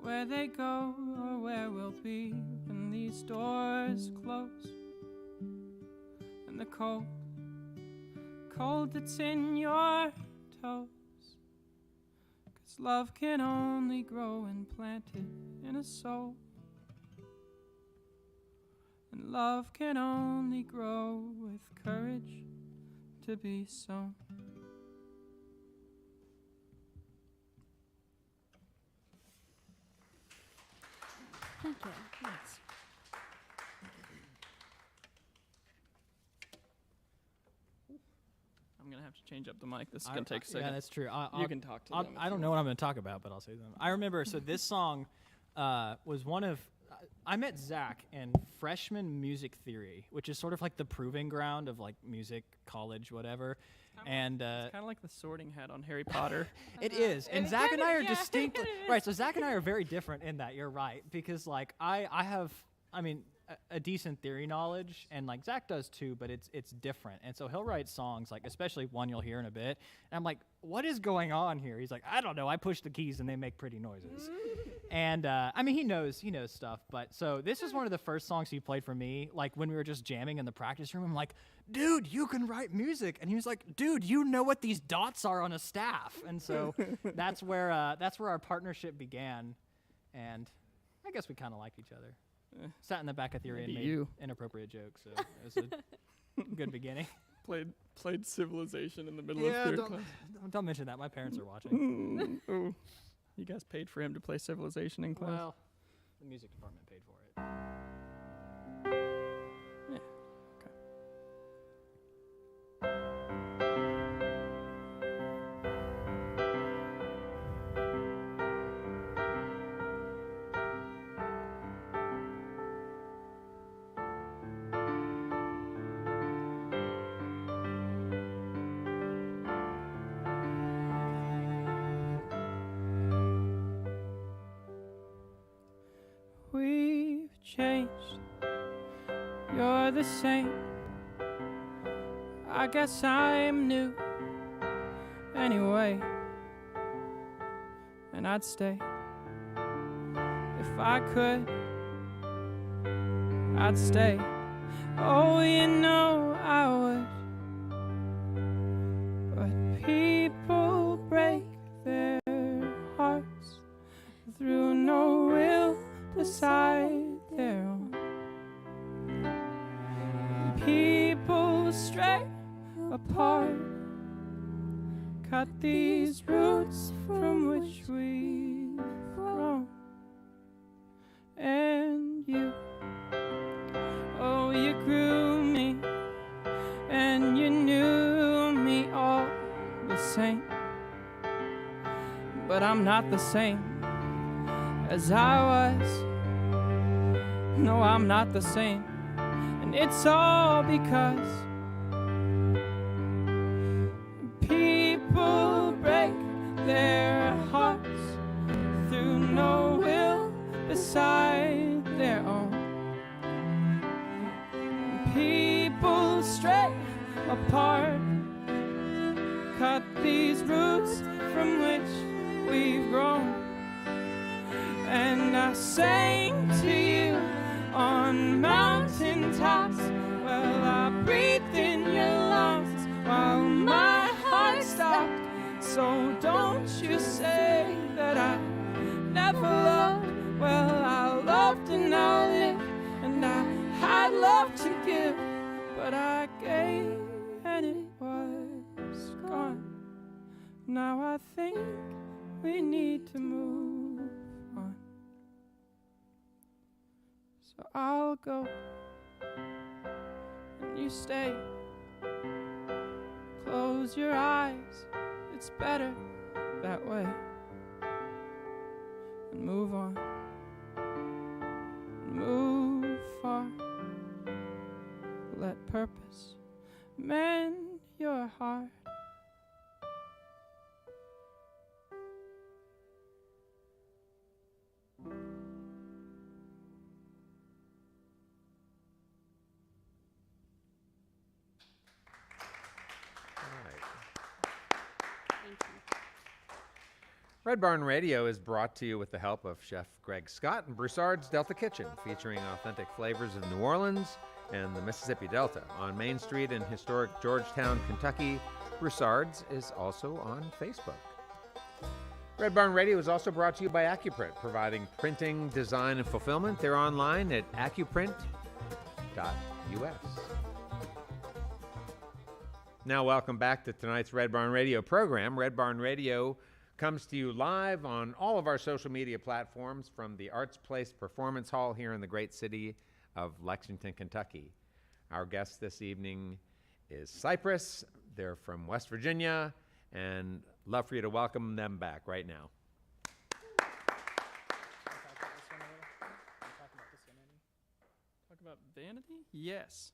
where they go or where we'll be when these doors close. And the cold that's in your toes, 'cause love can only grow implanted in a soul, and love can only grow with courage to be sown. Thank you. I'm gonna have to change up the mic. This is gonna take a second. Yeah, that's true. You can talk to them. I don't know what I'm going to talk about, but I'll say them. I remember, so this song was one of, I met Zach in freshman music theory, which is sort of like the proving ground of like music, college, whatever. And It's kind of like the Sorting Hat on Harry Potter. it is. And Zach and I are yeah, distinctly, it is. right, so Zach and I are very different in that, you're right. Because like I have, I mean, a decent theory knowledge, and like Zach does too, but it's different. And so he'll write songs, like especially one you'll hear in a bit, and I'm like, what is going on here? He's like, I don't know, I push the keys and they make pretty noises. And I mean, he knows stuff. But so this is one of the first songs he played for me, like when we were just jamming in the practice room. I'm like, dude, you can write music. And he was like, dude, you know what these dots are on a staff. And so that's where our partnership began. And I guess we kind of liked each other. Sat in the back of theory and Maybe made you. inappropriate jokes, so it was a good beginning. Played Civilization in the middle of theater class. Don't mention that. My parents are watching. Ooh. You guys paid for him to play Civilization in class? Well, the music department paid for it. Yeah. Okay. We've changed. You're the same. I guess I'm new. Anyway, and I'd stay if I could. I'd stay. Oh, you know I would. But people break their hearts through no will beside their own. People stray apart, cut these roots from which we've grown. And you, oh, you grew me, and you knew me all the same. But I'm not the same as I was. No, I'm not the same. And it's all because people break their hearts through no will beside their own. People stray apart, cut these roots from which we've grown. And I sang to you on mountain tops. Well, I breathed in your lungs while my heart stopped. So don't you say that I never loved. Well, I loved and I lived, and I had love to give, but I gave and it was gone. Now I think we need to move on. So I'll go and you stay. Close your eyes, it's better that way. And move on, and move far. Let purpose mend your heart. Red Barn Radio is brought to you with the help of Chef Greg Scott and Broussard's Delta Kitchen, featuring authentic flavors of New Orleans and the Mississippi Delta. On Main Street in historic Georgetown, Kentucky, Broussard's is also on Facebook. Red Barn Radio is also brought to you by AccuPrint, providing printing, design, and fulfillment. They're online at accuprint.us. Now, welcome back to tonight's Red Barn Radio program. Red Barn Radio comes to you live on all of our social media platforms from the Arts Place Performance Hall here in the great city of Lexington, Kentucky. Our guest this evening is Cypress. They're from West Virginia, and love for you to welcome them back right now. Talk about vanity? Yes.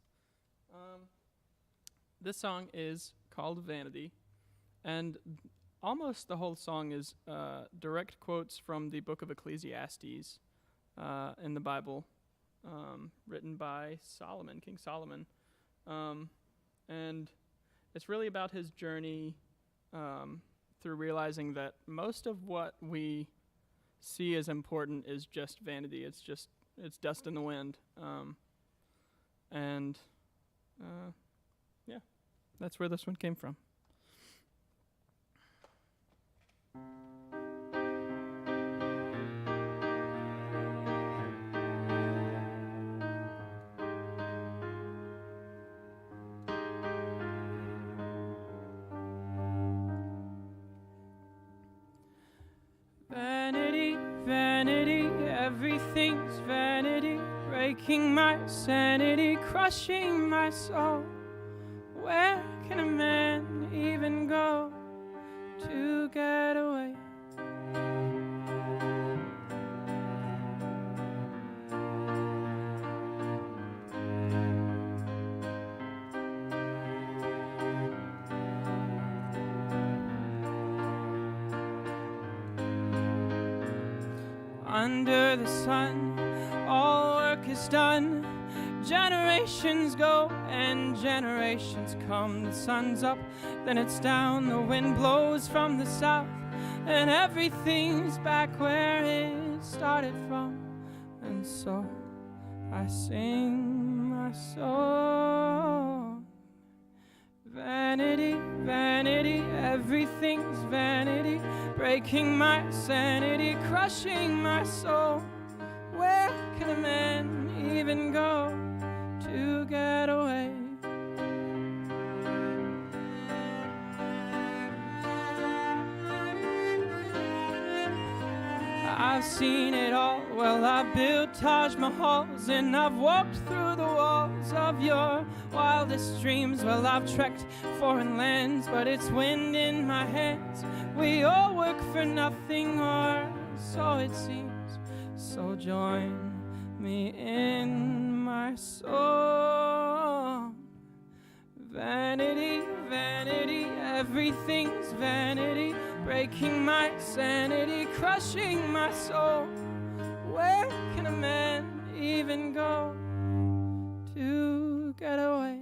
This song is called Vanity, and almost the whole song is direct quotes from the book of Ecclesiastes in the Bible, written by Solomon, King Solomon. And it's really about his journey through realizing that most of what we see as important is just vanity. It's dust in the wind. Yeah, that's where this one came from. Vanity, vanity, everything's vanity, breaking my sanity, crushing my soul. Where can a man even go to get away? Under the sun, all work is done. Generations go and generations come. The sun's up, then it's down. The wind blows from the south, and everything's back where it started from. And so I sing my song. Vanity, vanity, everything's vanity, breaking my sanity, crushing my soul. Where can a man even go to get away? I've seen it all. Well, I've built Taj Mahals and I've walked through the walls of your wildest dreams. Well, I've trekked foreign lands, but it's wind in my hands. We all work for nothing, or so it seems. So join me in my song. Vanity, vanity, everything's vanity, breaking my sanity, crushing my soul. Where can a man even go to get away?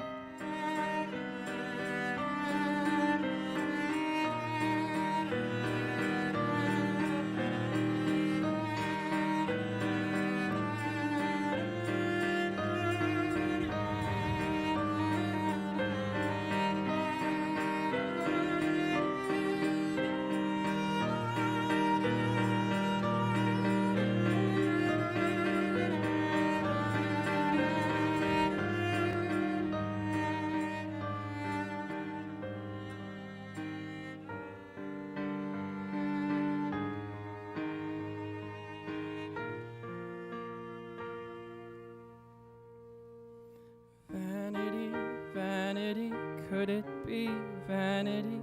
Vanity, vanity, could it be vanity?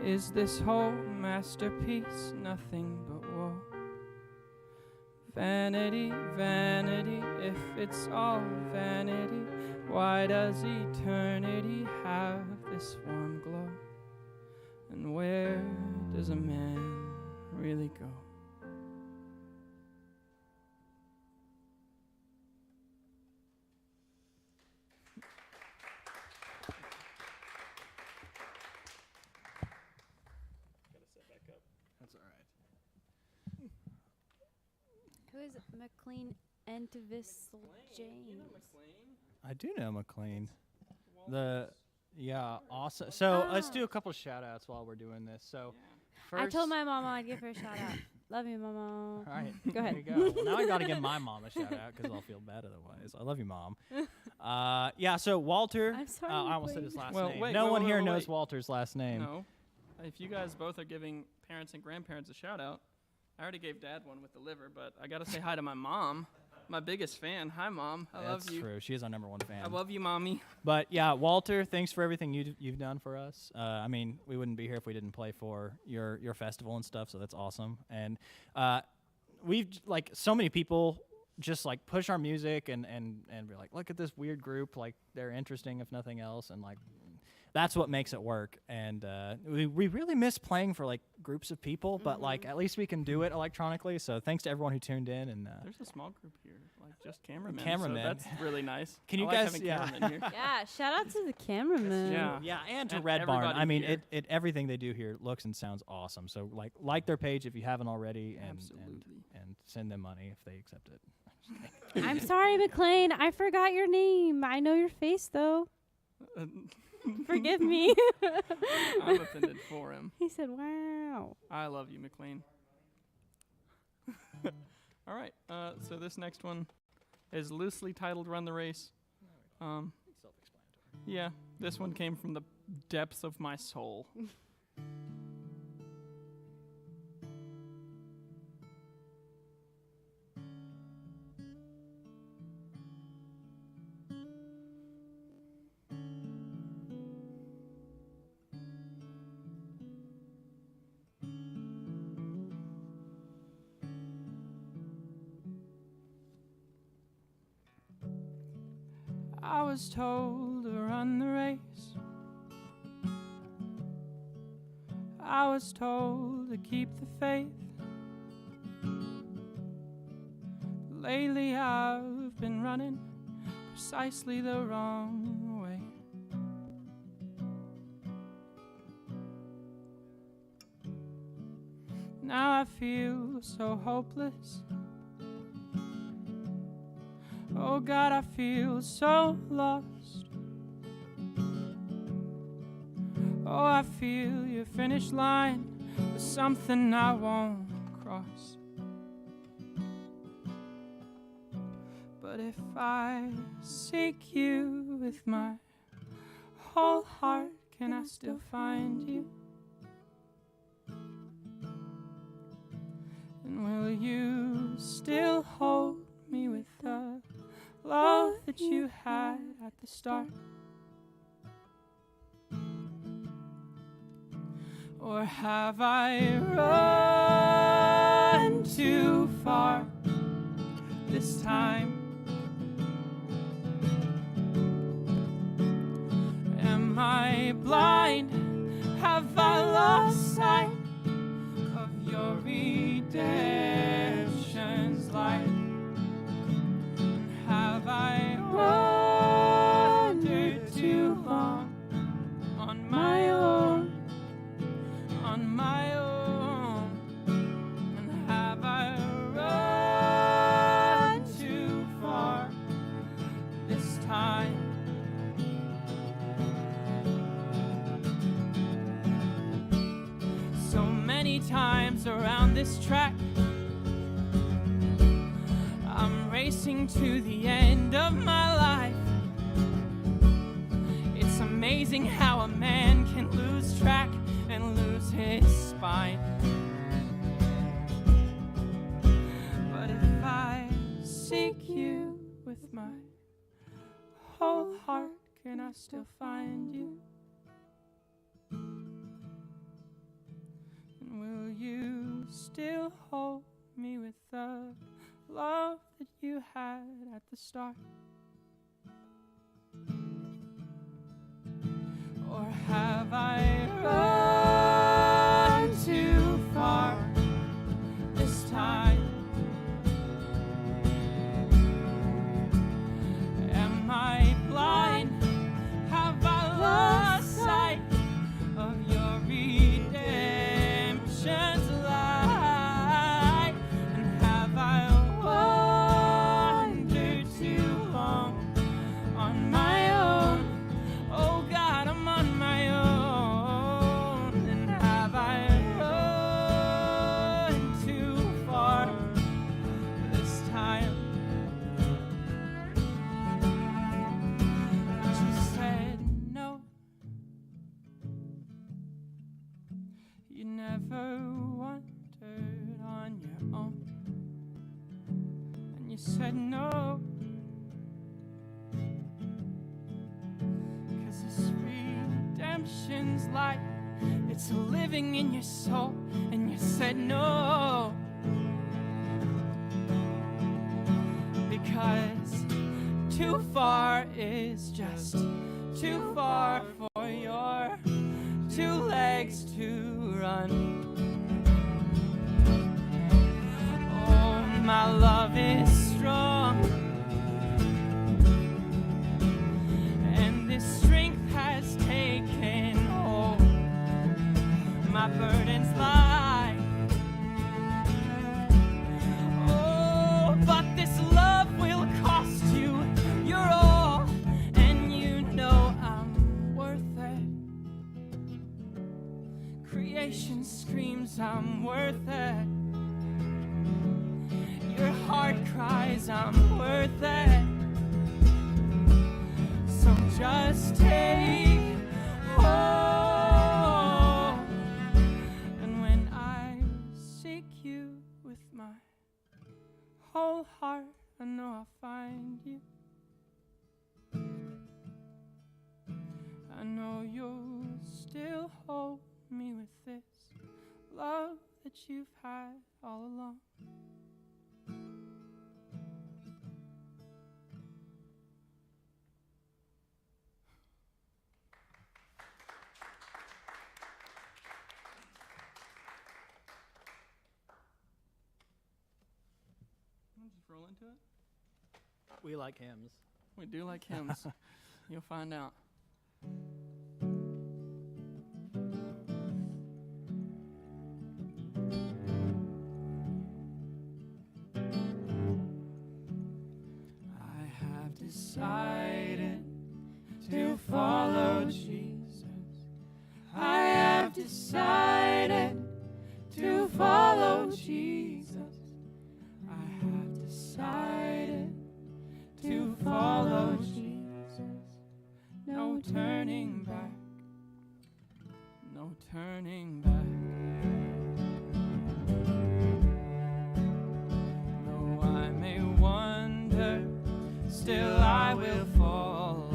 Is this whole masterpiece nothing but woe? Vanity, vanity, if it's all vanity, why does eternity have this warm glow? And where does a man really go? That's all right. Who is McLean Entvis James? I do know McLean. Awesome. So let's do a couple shout outs while we're doing this. So I first, told my mom I'd give her a shout out. Love you, Mama. All right. Go ahead. There you go. Well, now I got to give my mom a shout out because I'll feel bad otherwise. I love you, Mom. Yeah, so Walter. I'm sorry, I almost said Wade. his last Well, name. wait, no wait, one wait, here wait, knows wait. Walter's last name. No. If you guys both are giving parents and grandparents a shout out, I already gave Dad one with the liver, but I got to say hi to my mom, my biggest fan. Hi, Mom. I love That's you. true. She is our number one fan. I love you, Mommy. But yeah, Walter, thanks for everything you've done for us. I mean, we wouldn't be here if we didn't play for your festival and stuff. So that's awesome. And we've like so many people just like push our music and be like, look at this weird group. Like they're interesting if nothing else. And like that's what makes it work. And we really miss playing for like groups of people, but like at least we can do it electronically. So thanks to everyone who tuned in. And There's a small group here, like just cameramen. Cameramen. So that's really nice. Can you I like guys- having yeah. cameramen here. Yeah, shout out to the cameraman. Yeah. yeah, and to And Red Barn. everybody I mean, here. it everything they do here looks and sounds awesome. So like their page if you haven't already, and Absolutely. and send them money if they accept it. I'm sorry, McLean. I forgot your name. I know your face, though. Forgive me. I'm offended for him. He said, wow. I love you, McLean. All right. So this next one is loosely titled "Run the Race." Yeah, this one came from the depths of my soul. I was told to run the race. I was told to keep the faith. Lately I've been running precisely the wrong way. Now I feel so hopeless. Oh God, I feel so lost. Oh, I feel your finish line is something I won't cross. But if I seek you with my whole heart, can I still find you? And will you still hold me with the love that you had at the start? Or have I run too far this time? Am I blind? Have I lost sight of your redemption's light? Have I wandered too long on my own, on my own? And have I run too far this time? So many times around this track, I'm racing to the end of my life. It's amazing how a man can lose track and lose his spine. But if I seek you with my whole heart, can I still find you? And will you still hold me with the love that you had at the start? Or have I run too far this time? Am I blind? Have I lost sight of your redemption's light? And have I wandered too long on my own? Oh God, I'm on my own. You never wandered on your own, and you said no, 'cause this redemption's light, it's living in your soul, and you said no, because too far is just too far for your two legs to run. Oh, my love is strong, and this strength has taken hold. My burdens lie. Oh, but this love will cost you your all, and you know I'm worth it. Creation screams I'm worth it. Your heart cries I'm worth it. So just take hold. And when I seek you with my whole heart, I know I'll find you. I know you'll still hold me with this love that you've had all along. Wanna just roll into it? We like hymns. We do like hymns. You'll find out. I have decided to follow Jesus. I have decided to follow Jesus. I have decided to follow Jesus. No turning back. No turning back. Though I may wander, still I will follow.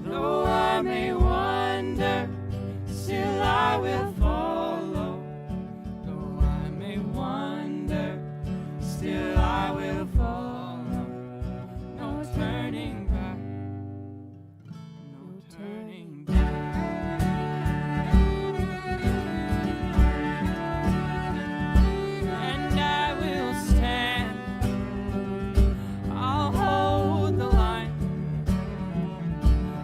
Though I may wander, still I will follow. Though I may wander, still I will follow. No turning back. No turning back. And I will stand. I'll hold the line,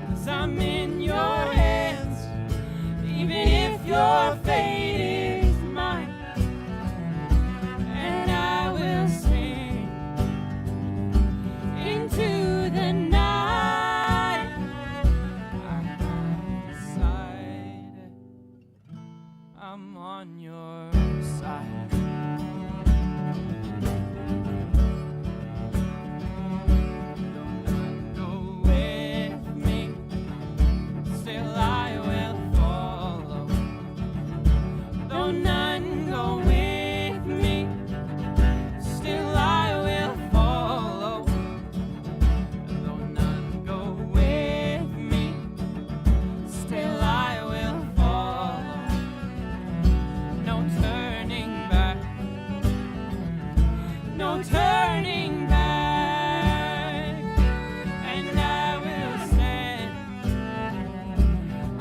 'cause I'm in your hands, even if your fate is mine. And I will sing into the night. I have decided I'm on your side. Don't go with me, still I will follow. Though none go with me, still I will follow. Though none go with me, still I will follow. No turning back. No turning back. And I will stand.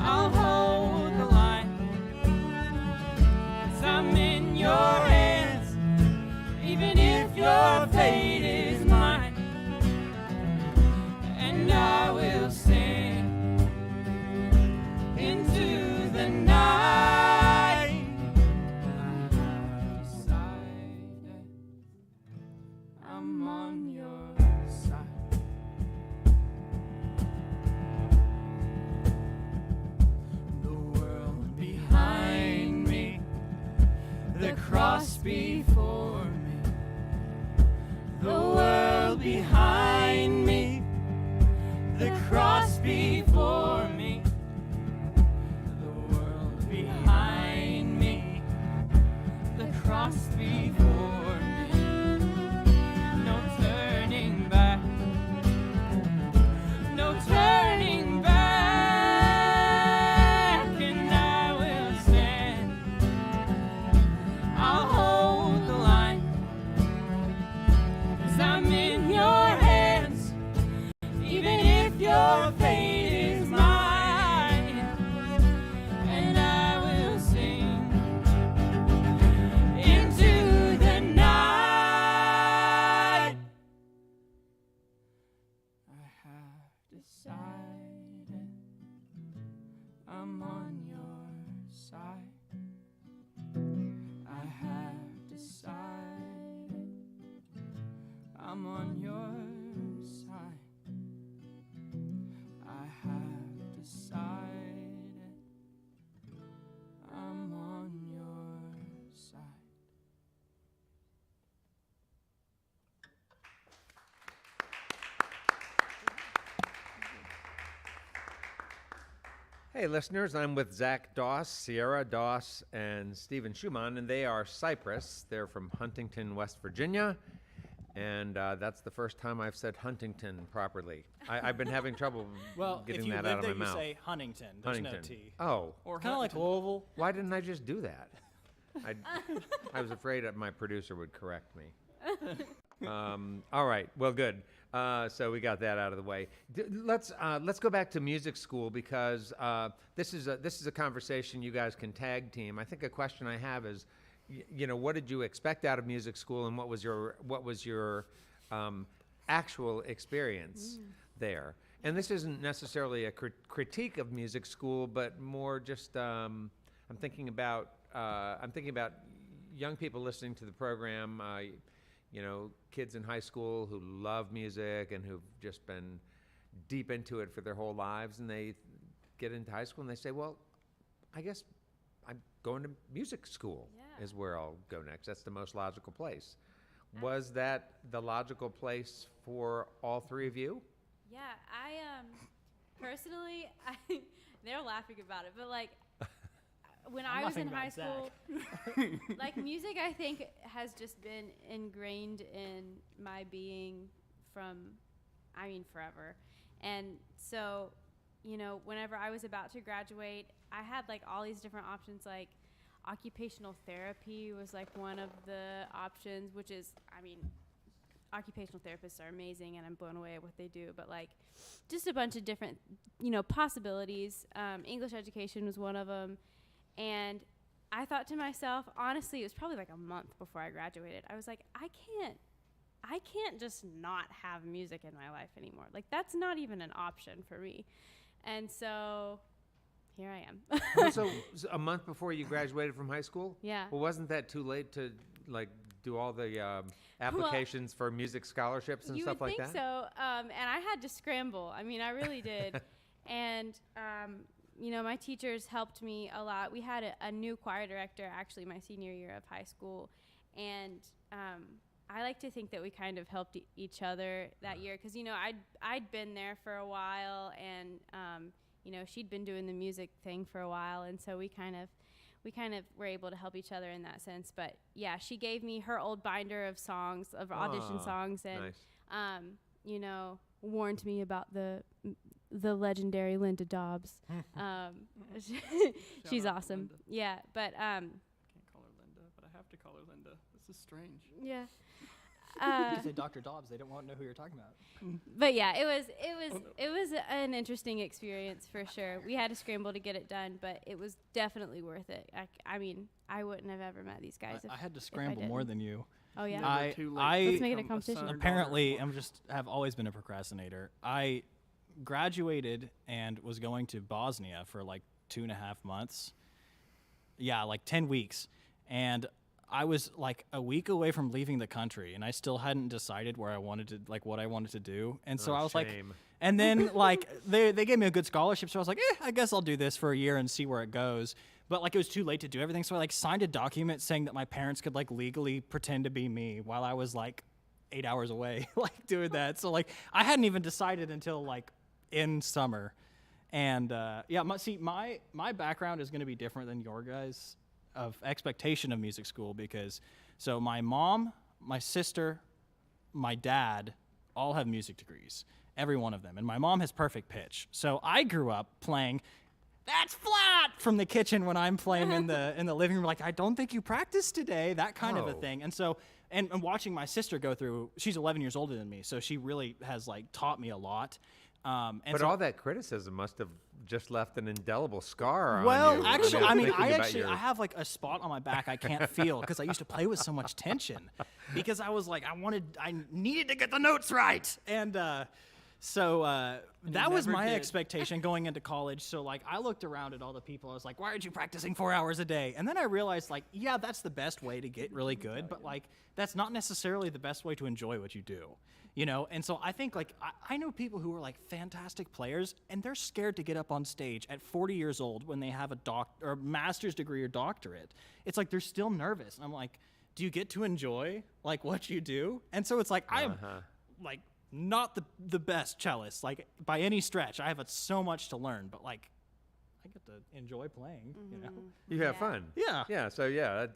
I'll hold the line. Hey, listeners, I'm with Zach Doss, Sierra Doss, and Stephen Schumann, and they are Cypress. They're from Huntington, West Virginia, and that's the first time I've said Huntington properly. I've been having trouble Well, getting if you that live out of there, my you mouth. say Huntington. There's Huntington. no T. Oh, Or Kind of like Huntington. Louisville. why didn't I just do that? I was afraid that my producer would correct me. All right. Well, good. So we got that out of the way. Let's go back to music school because this is a conversation you guys can tag team. I think a question I have is, what did you expect out of music school, and what was your actual experience there? And this isn't necessarily a critique of music school, but more just I'm thinking about young people listening to the program. Kids in high school who love music and who've just been deep into it for their whole lives, and they get into high school and they say, well, I guess I'm going to music school is where I'll go next. That's the most logical place. Was that the logical place for all three of you? Yeah, I personally, they're laughing about it, but like when I was in high school, like music, I think has just been ingrained in my being from, forever. And so, whenever I was about to graduate, I had like all these different options. Like occupational therapy was like one of the options, which is, occupational therapists are amazing and I'm blown away at what they do, but like just a bunch of different, possibilities. English education was one of them. And I thought to myself, honestly, it was probably like a month before I graduated. I was like, I can't just not have music in my life anymore. Like that's not even an option for me. And so here I am. So a month before you graduated from high school? Yeah. Well, wasn't that too late to like do all the applications for music scholarships and stuff like that? You would think so. And I had to scramble. I really did. And my teachers helped me a lot. We had a new choir director actually my senior year of high school, and I like to think that we kind of helped each other that year because I'd been there for a while, and she'd been doing the music thing for a while, and so we kind of were able to help each other in that sense. But yeah, she gave me her old binder of songs, of audition songs, and nice. Warned me about the legendary Linda Dobbs. She's out to awesome. Linda. Yeah, but Can't call her Linda, but I have to call her Linda. This is strange. yeah. You can say Dr. Dobbs. They don't want to know who you're talking about. But yeah, it was an interesting experience for sure. We had to scramble to get it done, but it was definitely worth it. I wouldn't have ever met these guys. I had to scramble more than you. Oh yeah. Never too late Let's to make it a become competition. son or Apparently, daughter. have always been a procrastinator. I graduated and was going to Bosnia for like 2.5 months. Yeah, like 10 weeks. And I was like a week away from leaving the country, and I still hadn't decided where I wanted to, like what I wanted to do. And so I was like, Shame. and then like they gave me a good scholarship, so I was like, I guess I'll do this for a year and see where it goes. But like it was too late to do everything, so I like signed a document saying that my parents could like legally pretend to be me while I was like 8 hours away, like doing that. So like I hadn't even decided until like in summer. And my background is going to be different than your guys' of expectation of music school, because so my mom, my sister, my dad all have music degrees, every one of them, and my mom has perfect pitch. So I grew up playing "That's flat" from the kitchen when I'm playing in the living room, like, I don't think you practiced today, that kind of a Oh. thing. And so and watching my sister go through, she's 11 years older than me, so she really has like taught me a lot. And But so, all that criticism must have just left an indelible scar on you. well, actually, thinking about I have like a spot on my back I can't feel because I used to play with so much tension, because I was like, I needed to get the notes right, and so that was never my did. expectation going into college. So like I looked around at all the people, I was like, why aren't you practicing 4 hours a day? And then I realized like, yeah, that's the best way to get really good, but like that's not necessarily the best way to enjoy what you do. And so I think like I know people who are like fantastic players, and they're scared to get up on stage at 40 years old when they have a master's degree or doctorate. It's like they're still nervous. And I'm like, do you get to enjoy like what you do? And so it's like I'm like not the best cellist like by any stretch. I have so much to learn, but like I get to enjoy playing. You know. You have Yeah. fun. Yeah. Yeah. So yeah,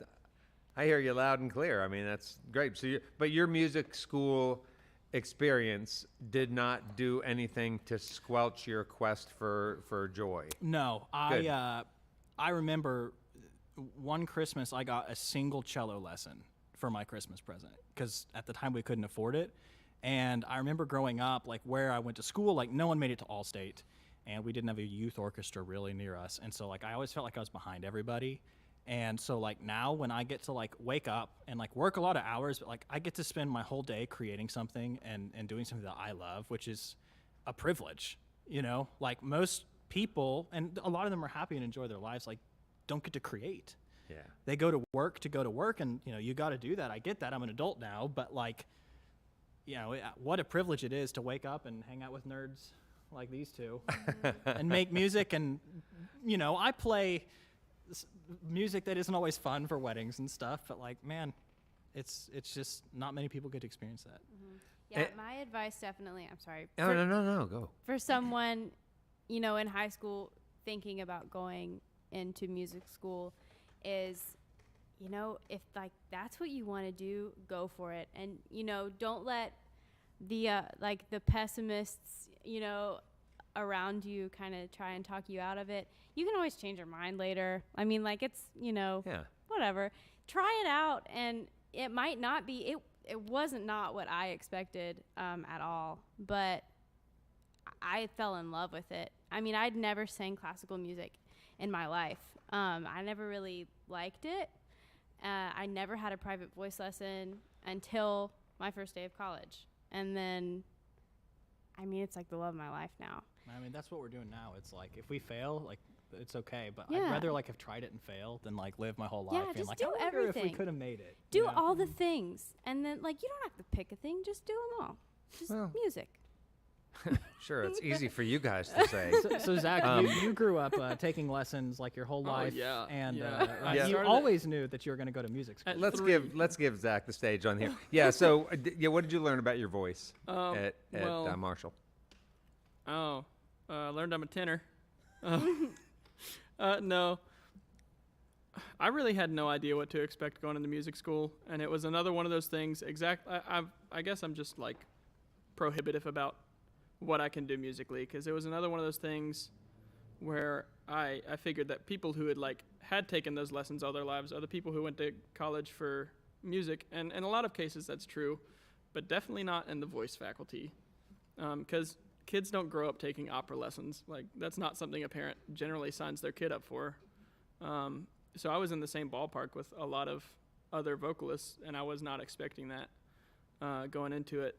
I hear you loud and clear. I mean, that's great. So, but your music school experience did not do anything to squelch your quest for joy. No, Good. I remember one Christmas I got a single cello lesson for my Christmas present because at the time we couldn't afford it. And I remember growing up, like where I went to school, like no one made it to Allstate, and we didn't have a youth orchestra really near us. And so like I always felt like I was behind everybody. And so like now when I get to like wake up and like work a lot of hours, but like I get to spend my whole day creating something and doing something that I love, which is a privilege, you know, like most people, and a lot of them are happy and enjoy their lives, like don't get to create. Yeah. They go to work and, you know, you got to do that. I get that. I'm an adult now, but like, you know, what a privilege it is to wake up and hang out with nerds like these two and make music. And, you know, I play music that isn't always fun for weddings and stuff, but like, man, it's just not many people get to experience that. Yeah, my advice definitely, I'm sorry. No, go. For someone, you know, in high school thinking about going into music school is, you know, if like that's what you want to do, go for it. And, you know, don't let the like the pessimists, you know, around you kind of try and talk you out of it. You can always change your mind later. I mean, like it's, you know, whatever. Try it out, and it might not be it wasn't not what I expected at all, but I fell in love with it. I mean, I'd never sang classical music in my life. I never really liked it. I never had a private voice lesson until my first day of college. And then, I mean, it's like the love of my life now. I mean, that's what we're doing now. It's like, if we fail, like, it's okay. But Yeah. I'd rather, like, have tried it and failed than, like, live my whole Yeah, life being just like, do I wonder if we everything. could have made it. Do you know? all the things. And then, like, you don't have to pick a thing. Just do them all. Just music. Sure, it's easy for you guys to say. So Zach, you grew up taking lessons, like, your whole life. yeah, And yeah. I you started always knew that you were going to go to music school. Let's give Zach the stage on here. Yeah. So what did you learn about your voice at well- Marshall? Learned I'm a tenor. No. I really had no idea what to expect going into music school, and it was another one of those things. I guess I'm just like prohibitive about what I can do musically, because it was another one of those things where I figured that people who had taken those lessons all their lives are the people who went to college for music, and in a lot of cases that's true, but definitely not in the voice faculty, because kids don't grow up taking opera lessons. Like, that's not something a parent generally signs their kid up for. So I was in the same ballpark with a lot of other vocalists, and I was not expecting that going into it.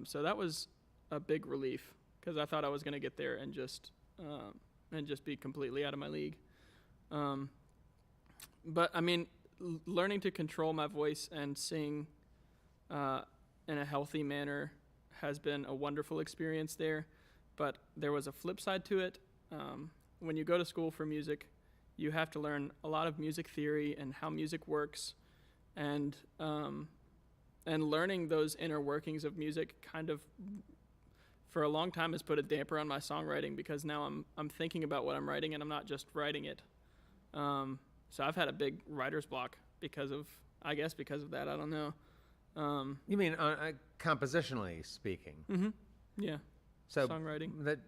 So that was a big relief, because I thought I was going to get there and just be completely out of my league. But I mean, learning to control my voice and sing in a healthy manner has been a wonderful experience there. But there was a flip side to it. When you go to school for music, you have to learn a lot of music theory and how music works, and learning those inner workings of music kind of for a long time has put a damper on my songwriting, because now I'm thinking about what I'm writing and I'm not just writing it. So I've had a big writer's block because of that. I don't know. You mean compositionally speaking? Mm-hmm. Yeah. So songwriting. But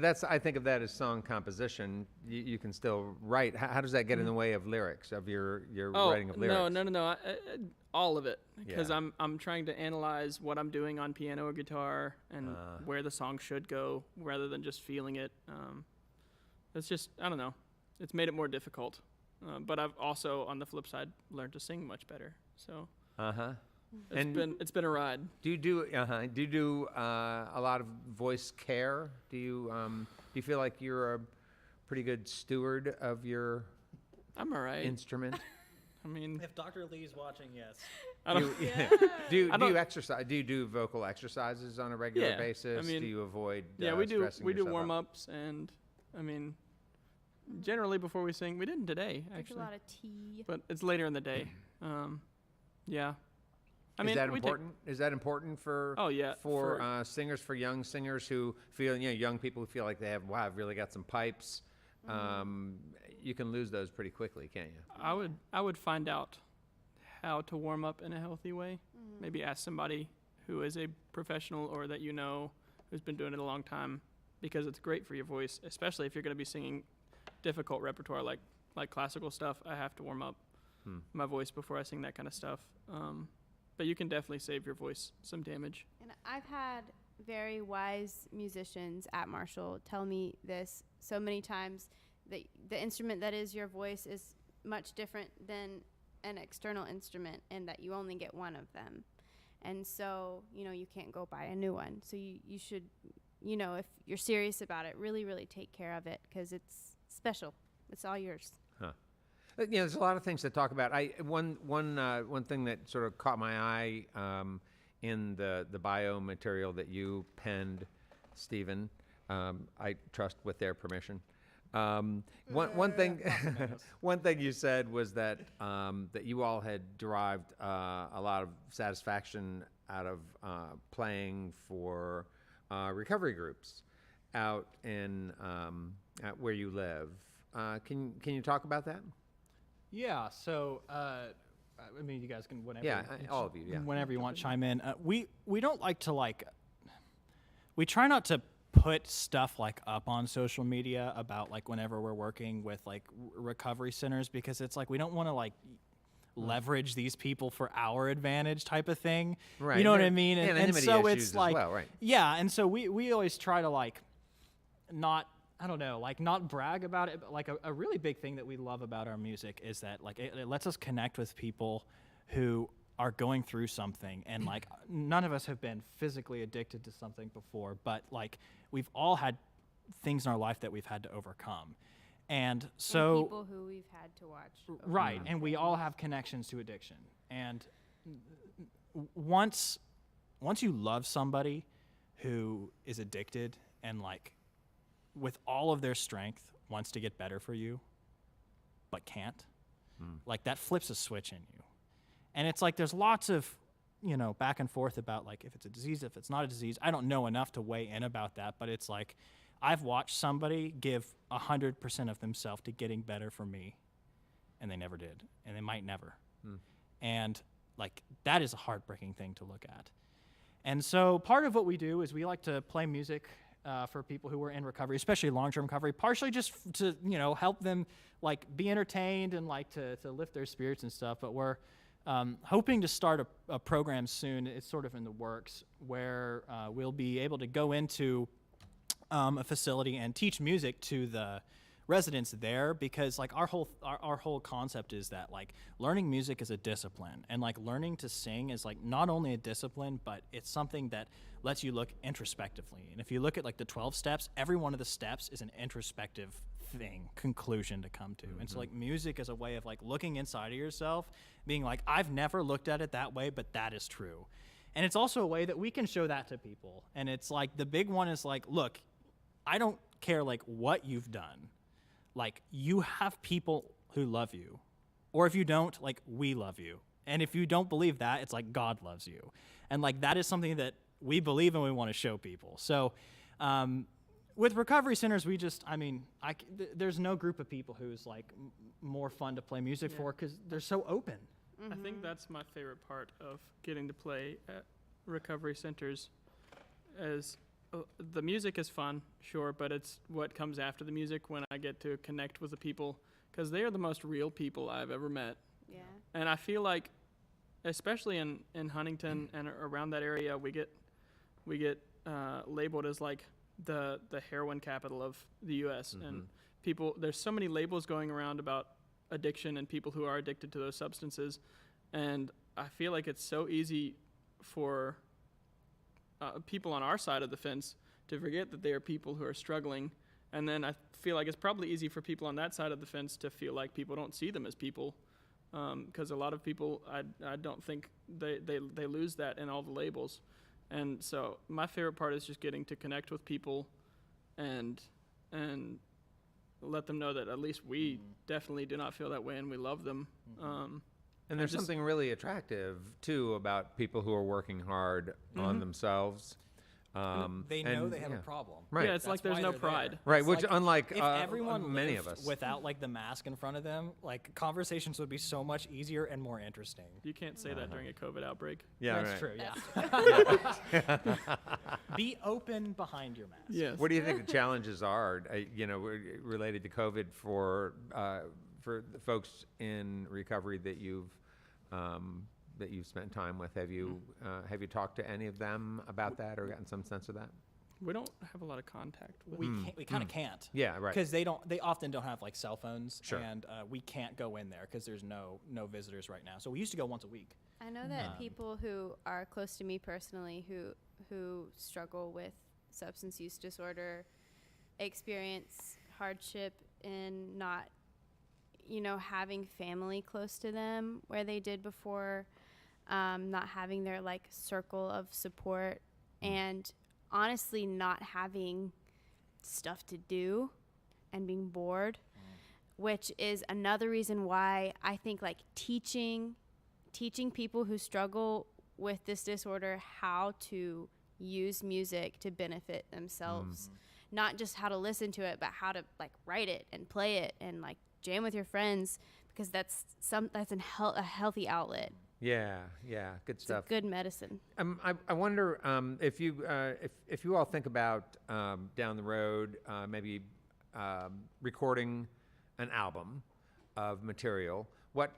that's, I think of that as song composition. You can still write. How does that get in the way of lyrics, of your writing of lyrics? No. All of it, because Yeah. I'm trying to analyze what I'm doing on piano or guitar and where the song should go, rather than just feeling it. It's just, I don't know. It's made it more difficult. But I've also, on the flip side, learned to sing much better. So it's been a ride. Do you do a lot of voice care? Do you feel like you're a pretty good steward of your I'm all right. instrument? I mean, If Dr. Lee's watching, yes. I don't. Do you don't- exercise? Do you do vocal exercises on a regular Yeah, basis? I mean, do you avoid? Yeah, we do stressing warm yourself up? ups, and I mean, generally before we sing, we didn't today Drink a actually, lot of tea. but it's later in the day. Yeah. I mean, is that we take- important? Is that important for? Oh, yeah, For, for- singers, for young singers who feel, young people who feel like they have, wow, I've really got some pipes. You can lose those pretty quickly, can't you? I would find out how to warm up in a healthy way. Maybe ask somebody who is a professional or that you know who's been doing it a long time, because it's great for your voice, especially if you're going to be singing difficult repertoire like classical stuff. I have to warm up my voice before I sing that kind of stuff. But you can definitely save your voice some damage. And I've had very wise musicians at Marshall tell me this so many times, that the instrument that is your voice is much different than an external instrument, and that you only get one of them. And so, you can't go buy a new one. So you should, if you're serious about it, really, really take care of it, because it's special. It's all yours. There's a lot of things to talk about. One thing that sort of caught my eye in the bio material that you penned, Stephen, I trust with their permission. One thing one thing you said was that that you all had derived a lot of satisfaction out of playing for recovery groups out in at where you live. Can you talk about that? Yeah. So, I mean, you guys can whenever. Yeah, all of you. Yeah. Whenever you want, chime in. We don't like to we try not to put stuff up on social media about whenever we're working with recovery centers, because it's we don't want to leverage these people for our advantage type of thing. Right. You know what I mean? And anonymity so issues it's as well, right. yeah. And so we always try to not, I don't know, not brag about it, but a really big thing that we love about our music is that it lets us connect with people who are going through something, and none of us have been physically addicted to something before, but we've all had things in our life that we've had to overcome. And so And people who we've had to watch. right, and we all have connections to addiction. And once you love somebody who is addicted and with all of their strength wants to get better for you but can't, that flips a switch in you. And it's there's lots of back and forth about if it's a disease, if it's not a disease. I don't know enough to weigh in about that, but it's I've watched somebody give 100% of themselves to getting better for me, and they never did, and they might never. And that is a heartbreaking thing to look at. And so part of what we do is we like to play music for people who are in recovery, especially long-term recovery, partially just to help them be entertained and to lift their spirits and stuff. But we're hoping to start a program soon. It's sort of in the works, where we'll be able to go into a facility and teach music to the residents there, because our whole concept is that learning music is a discipline, and learning to sing is not only a discipline, but it's something that lets you look introspectively. And if you look at the 12 steps, every one of the steps is an introspective conclusion to come to. And so music is a way of looking inside of yourself, being I've never looked at it that way, but that is true. And it's also a way that we can show that to people. And it's the big one is look, I don't care what you've done. You have people who love you, or if you don't, we love you. And if you don't believe that, it's God loves you. And that is something that we believe and we want to show people. So with recovery centers, we just, there's no group of people who's more fun to play music for, because they're so open. I think that's my favorite part of getting to play at recovery centers. As the music is fun, sure, but it's what comes after the music when I get to connect with the people, because they are the most real people I've ever met. Yeah. And I feel especially in Huntington and around that area, we get labeled as the heroin capital of the U.S. And people, there's so many labels going around about addiction and people who are addicted to those substances, and I feel it's so easy for people on our side of the fence to forget that they are people who are struggling, and then I feel it's probably easy for people on that side of the fence to feel people don't see them as people, because a lot of people, I don't think they lose that in all the labels. And so my favorite part is just getting to connect with people and let them know that at least we definitely do not feel that way, and we love them. And there's something really attractive, too, about people who are working hard on themselves. They know they have a problem. Right. Yeah, it's like there's no pride. Right, It's which like, unlike if everyone many lived of us. without like the mask in front of them, like conversations would be so much easier and more interesting. You can't say that during a COVID outbreak. Yeah, That's right. true. Yeah. Be open behind your mask. Yes. What do you think the challenges are, related to COVID for the folks in recovery that you've spent time with? Have you talked to any of them about that or gotten some sense of that? We don't have a lot of contact with We kind of can't. Yeah, right. Because they often don't have like cell phones, Sure. and we can't go in there because there's no visitors right now. So we used to go once a week. I know that people who are close to me personally who struggle with substance use disorder experience hardship in not, having family close to them where they did before, not having their like circle of support, and honestly not having stuff to do and being bored, which is another reason why I think like teaching people who struggle with this disorder how to use music to benefit themselves, not just how to listen to it, but how to like write it and play it and like jam with your friends, because that's a healthy outlet. Yeah, good It's stuff. a good medicine. I wonder if you all think about down the road maybe recording an album of material. What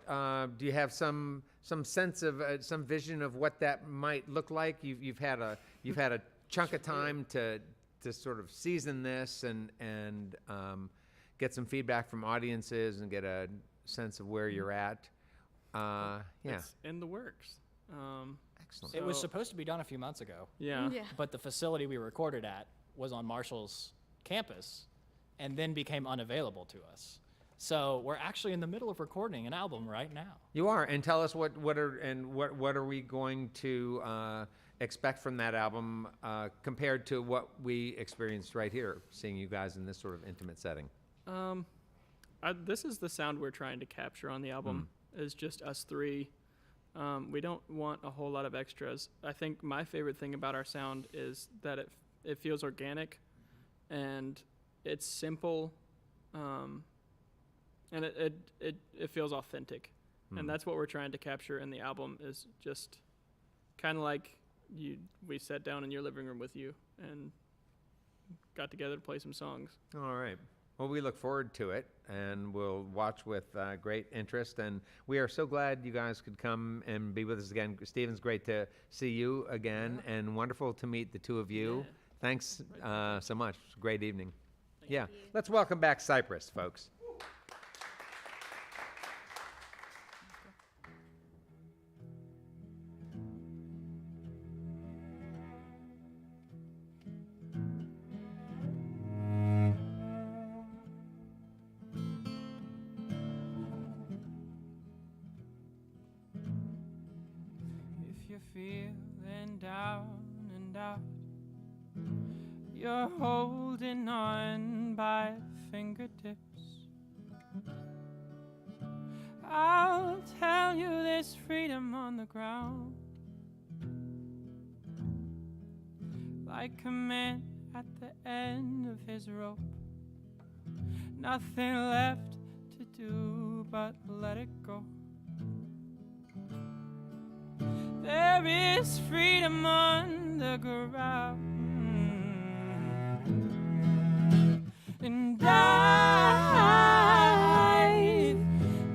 do you have some sense of some vision of what that might look like? You've had a chunk of time to sort of season this and get some feedback from audiences and get a sense of where you're at. Yeah. It's in the works. Excellent. It was So- supposed to be done a few months ago, Yeah. but the facility we recorded at was on Marshall's campus and then became unavailable to us. So we're actually in the middle of recording an album right now. You are, and tell us what are we going to expect from that album compared to what we experienced right here, seeing you guys in this sort of intimate setting. This is the sound we're trying to capture on the album. Is just us three. We don't want a whole lot of extras. I think my favorite thing about our sound is that it feels organic, and it's simple, and it feels authentic, and that's what we're trying to capture in the album. Is just kind of like we sat down in your living room with you and got together to play some songs. All right. Well, we look forward to it, and we'll watch with great interest. And we are so glad you guys could come and be with us again. Stephen's great to see you again, and wonderful to meet the two of you. Yeah. Thanks so much. Great evening. Thank Yeah. you. Let's welcome back Cypress, folks. If you're feeling down and out, you're holding on by fingertips. I'll tell you there's freedom on the ground, like a man at the end of his rope. Nothing left to do but let it go. There is freedom on the ground, and I've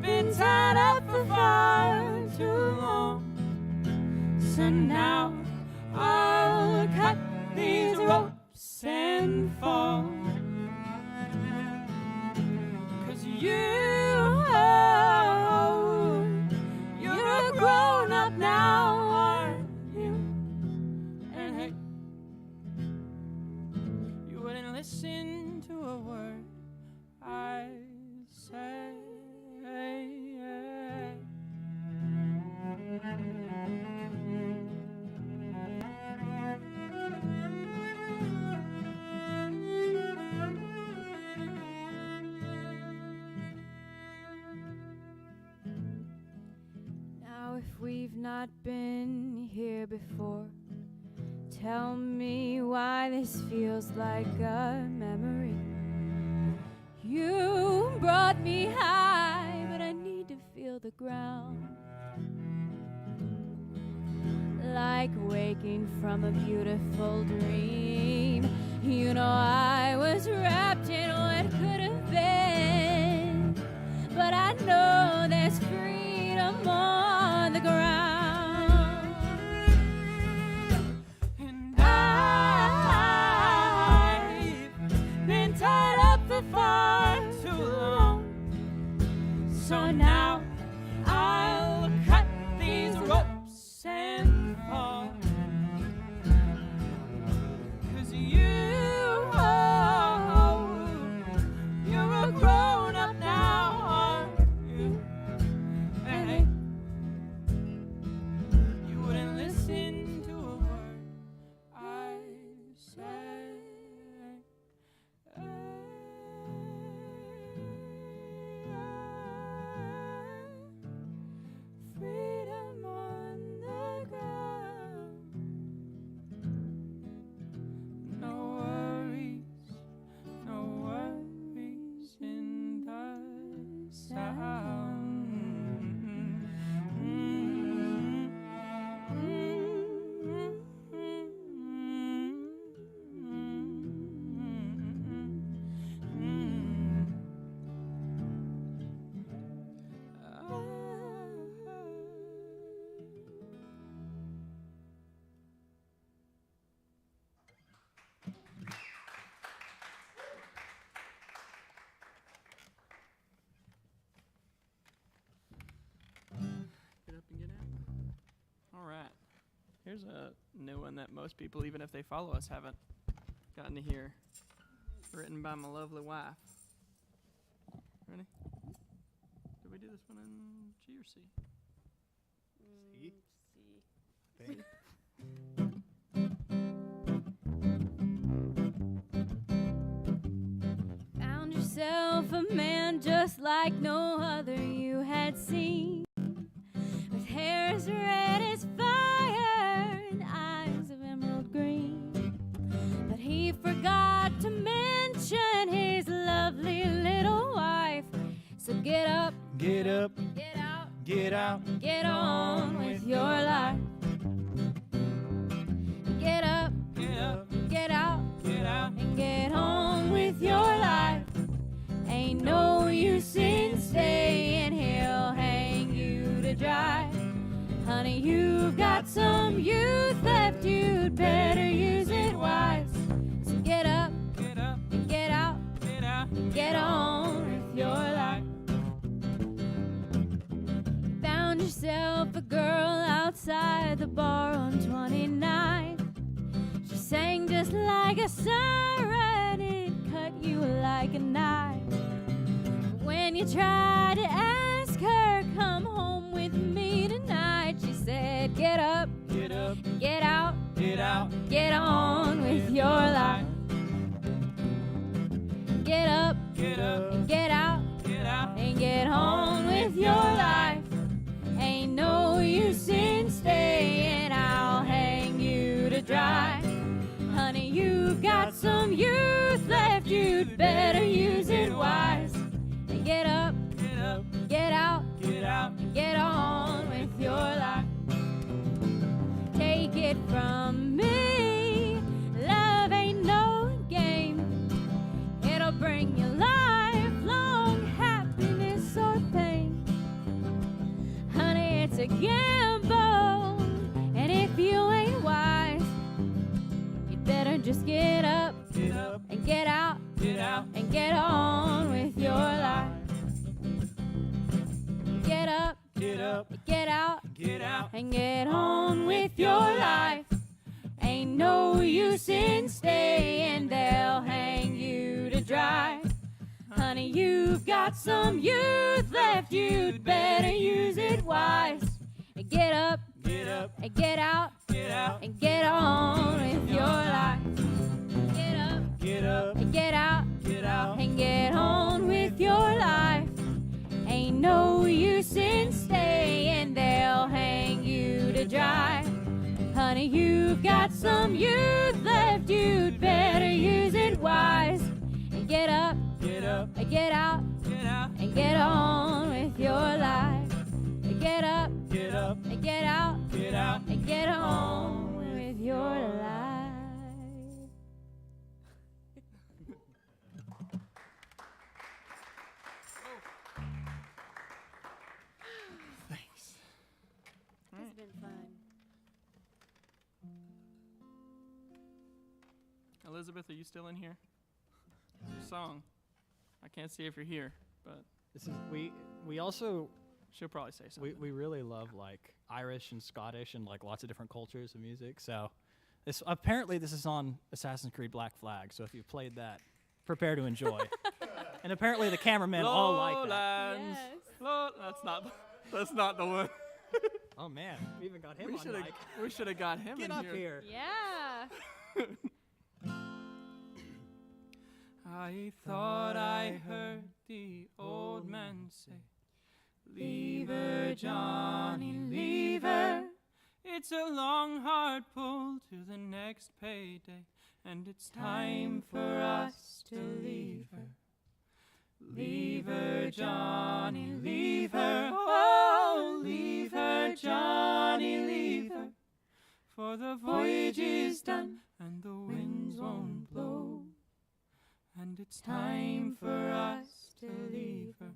been tied up for far too long. So now I'll cut these ropes and fall, 'cause you're a grown up now, aren't you? And hey, you wouldn't listen to a word I if we've not been here before, tell me why this feels like a memory. You brought me high, but I need to feel the ground. Like waking from a beautiful dream. You know I was wrapped in what could have been, but I know there's freedom on the ground. And I've been tied up for far too long. So now I'll cut these ropes and fall. 'Cause you're a grown up now, aren't you? Hey, you wouldn't listen to a word I said. Freedom on the ground. No worries in the sound. Get up and get out. All right. Here's a new one that most people, even if they follow us, haven't gotten to hear. Written by my lovely wife. Ready? Did we do this one in G or C? Found yourself a man just like no other you had seen, with hair as red as fire and eyes of emerald green. But he forgot to mention his lovely little wife. So get up, Get up, get out, get out, get on with your life. Get up, Get up, get out, get out. and get on with your life. Ain't no use in staying, he'll hang you to dry. Honey, you've got some youth left, you'd better use it wise. So get up, Get up, and get out, get out. and get on with your life. Found yourself a girl outside the bar on 29th. She sang just like a siren, it cut you like a knife. When you tried to ask her, come home with me tonight, she said, get up, Get up, get out, get out. get on with your life. Get up, Get up, and get out, get out. and get on with your life. Ain't no use in staying, I'll hang you to dry. Honey, you've got some youth left, you'd better use it wise. And get up, Get up, get out, get out. and get on with your life. Take it from me, love ain't no game. It'll bring you lifelong happiness or pain. Honey, it's a gamble, and if you ain't wise, you'd better just get up Get up, and get out get out. and get on with your life. Get up, Get up, get out, get out. and get on with your life. Ain't no use in staying, they'll hang you to dry. Honey, you've got some youth left, you'd better use it wise. And get up, Get up, and get out, get out. and get on with your life. Get up, Get up, and get out, get out. and get on with your life. Ain't no use in staying, they'll hang honey, you've got some youth left. You'd better use it wise. And get up, and get out, and get on with your life. And get up, and get out, and get on with your life. Thanks. It's been fun. Elizabeth, are you still in here? Your song. I can't see if you're here, but This is we also she'll probably say something. we really love like Irish and Scottish and like lots of different cultures of music. So this apparently this is on Assassin's Creed Black Flag. So if you played that, prepare to enjoy. And apparently the cameramen all like that. Lowlands. That's not the one. Oh man, we even got him We on should have mic. got him Get in up here. here. Yeah. I thought I heard the old man say, "Leave her, Johnny, leave her. It's a long, hard pull to the next payday, and it's time for us to leave her. Leave her, Johnny, leave her. Oh, leave her, Johnny, leave her. For the voyage is done, and the winds won't blow. And it's time for us to leave her."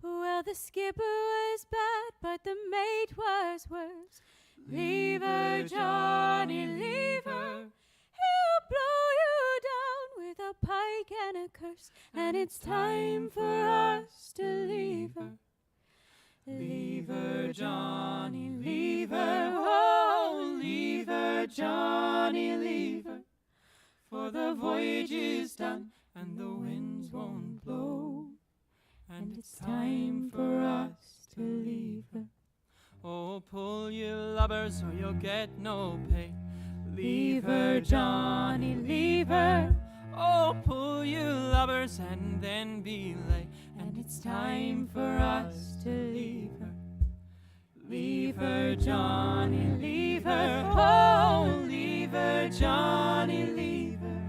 Well, the skipper was bad, but the mate was worse. Leave her, Johnny, leave her. He'll blow you down with a pike and a curse. And it's time for us to leave her. Leave her, Johnny, leave her. Oh, leave her, Johnny, leave her. For the voyage is done, and the winds won't blow. And it's time for us to leave her. Oh, pull you lubbers, or you'll get no pay. Leave her, Johnny, leave her. Oh, pull you lubbers, and then belay. And it's time for us to leave her. Leave her, Johnny, leave her. Oh, leave her, Johnny, leave her.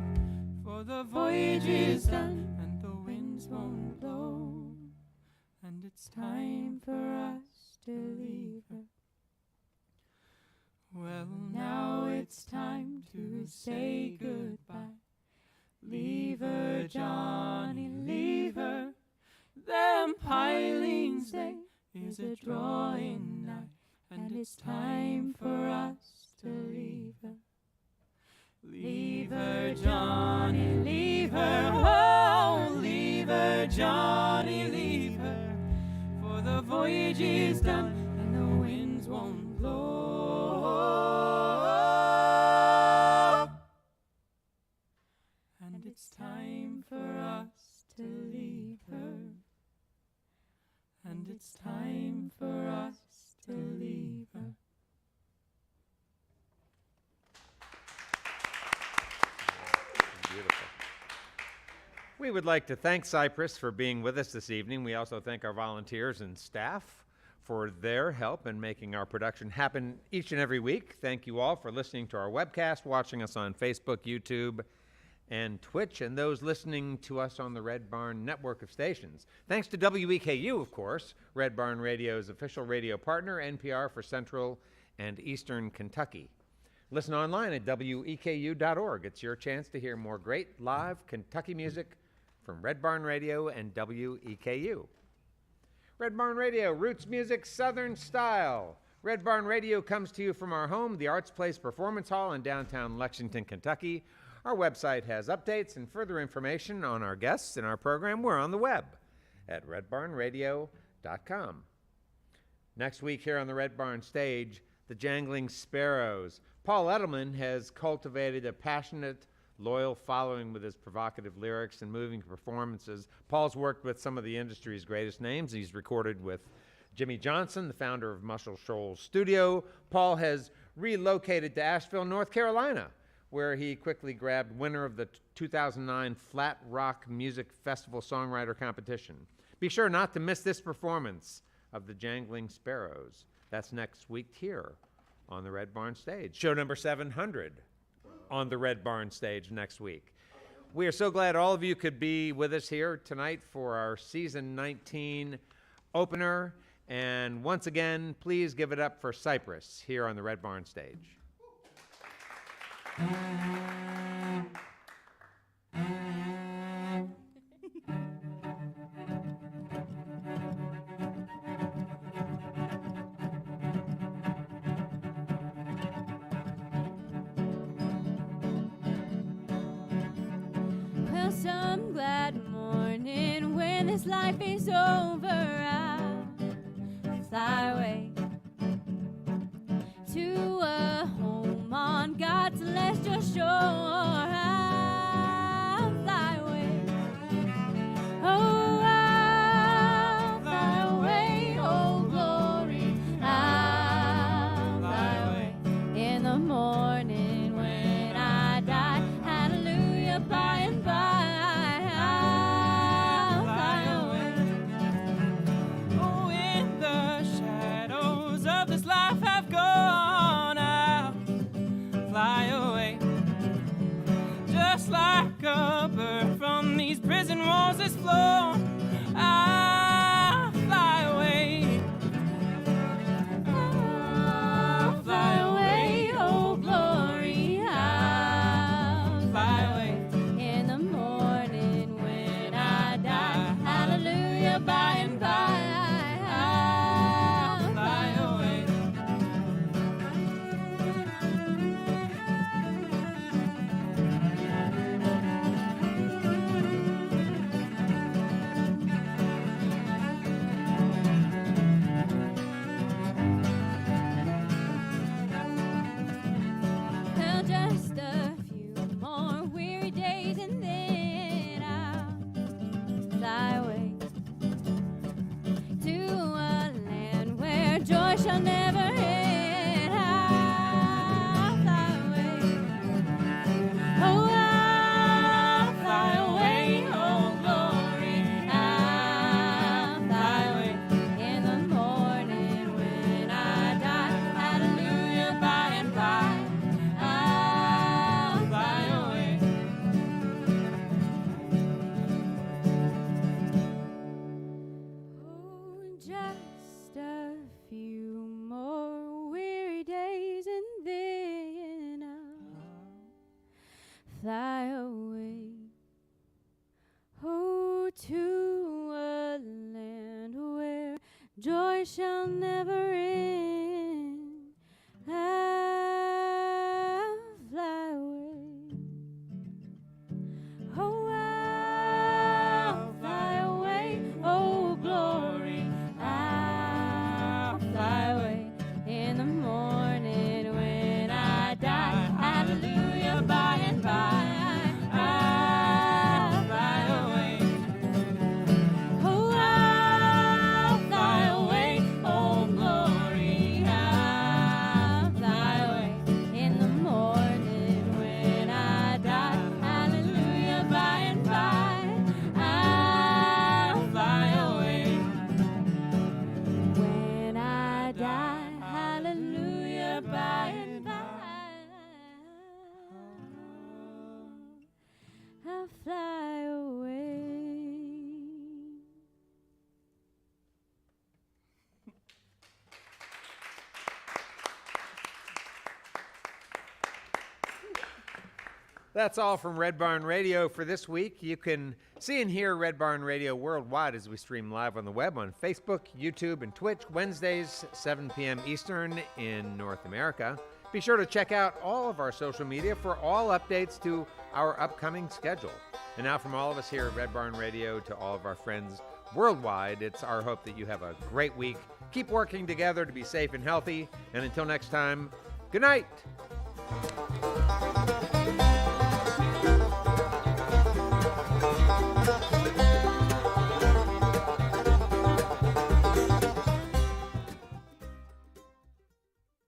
For the voyage is done, and the winds won't blow. And it's time for us to leave her. Well, now it's time to say goodbye. Leave her, Johnny, leave her. Them pilings day is a drawing nigh, and it's time for us to leave her. Leave her, Johnny, leave her. Oh, leave her, Johnny, leave her. For the voyage is done, and the winds won't blow. And it's time for us to leave her. And it's time for us to leave her. Beautiful. We would like to thank Cypress for being with us this evening. We also thank our volunteers and staff for their help in making our production happen each and every week. Thank you all for listening to our webcast, watching us on Facebook, YouTube, and Twitch, and those listening to us on the Red Barn network of stations. Thanks to WEKU, of course, Red Barn Radio's official radio partner, NPR for Central and Eastern Kentucky. Listen online at weku.org. It's your chance to hear more great live Kentucky music from Red Barn Radio and WEKU. Red Barn Radio, roots music, Southern style. Red Barn Radio comes to you from our home, the Arts Place Performance Hall in downtown Lexington, Kentucky. Our website has updates and further information on our guests and our program. We're on the web at redbarnradio.com. Next week here on the Red Barn stage, the Jangling Sparrows. Paul Edelman has cultivated a passionate, loyal following with his provocative lyrics and moving performances. Paul's worked with some of the industry's greatest names. He's recorded with Jimmy Johnson, the founder of Muscle Shoals Studio. Paul has relocated to Asheville, North Carolina, where he quickly grabbed winner of the 2009 Flat Rock Music Festival Songwriter Competition. Be sure not to miss this performance of the Jangling Sparrows. That's next week here on the Red Barn stage. Show number 700 on the Red Barn stage next week. We are so glad all of you could be with us here tonight for our season 19 opener. And once again, please give it up for Cypress here on the Red Barn stage. Well, some glad morning when this life is over, I'll fly away to a home on God's celestial shore. I'll fly away. Oh, I'll fly away. Oh, glory. I'll fly away in the morning when I die. Hallelujah, by and by. I'll fly away. Oh, in the shadows of this life I've gone, I'll fly away. Just like a bird from these prison walls that's flown, I'll fly away. I'll fly away, oh glory, I'll fly away in the morning when I die. Hallelujah, by and by, I'll fly away. Well, just a few more weary days and then I'll fly away to a land where joy shall never end. I'll fly away. Oh, I'll fly away. Oh, glory. I'll fly away in the morning when I die. Hallelujah, by and by. I'll fly away. Oh, just a few more weary days and then I'll fly away. Oh, to a land where joy shall never end. I'll fly away. Oh, I'll fly away. Oh, glory. I'll fly away in the morning when I die. Hallelujah, by and by. I'll fly away. Oh, I'll fly away. Oh, glory. I'll fly away in the morning when I die. Hallelujah, by and by. I'll fly away when I die. Hallelujah, by and by. I'll fly away. That's all from Red Barn Radio for this week. You can see and hear Red Barn Radio worldwide as we stream live on the web on Facebook, YouTube, and Twitch, Wednesdays, 7 p.m. Eastern in North America. Be sure to check out all of our social media for all updates to our upcoming schedule. And now from all of us here at Red Barn Radio to all of our friends worldwide, it's our hope that you have a great week. Keep working together to be safe and healthy. And until next time, good night.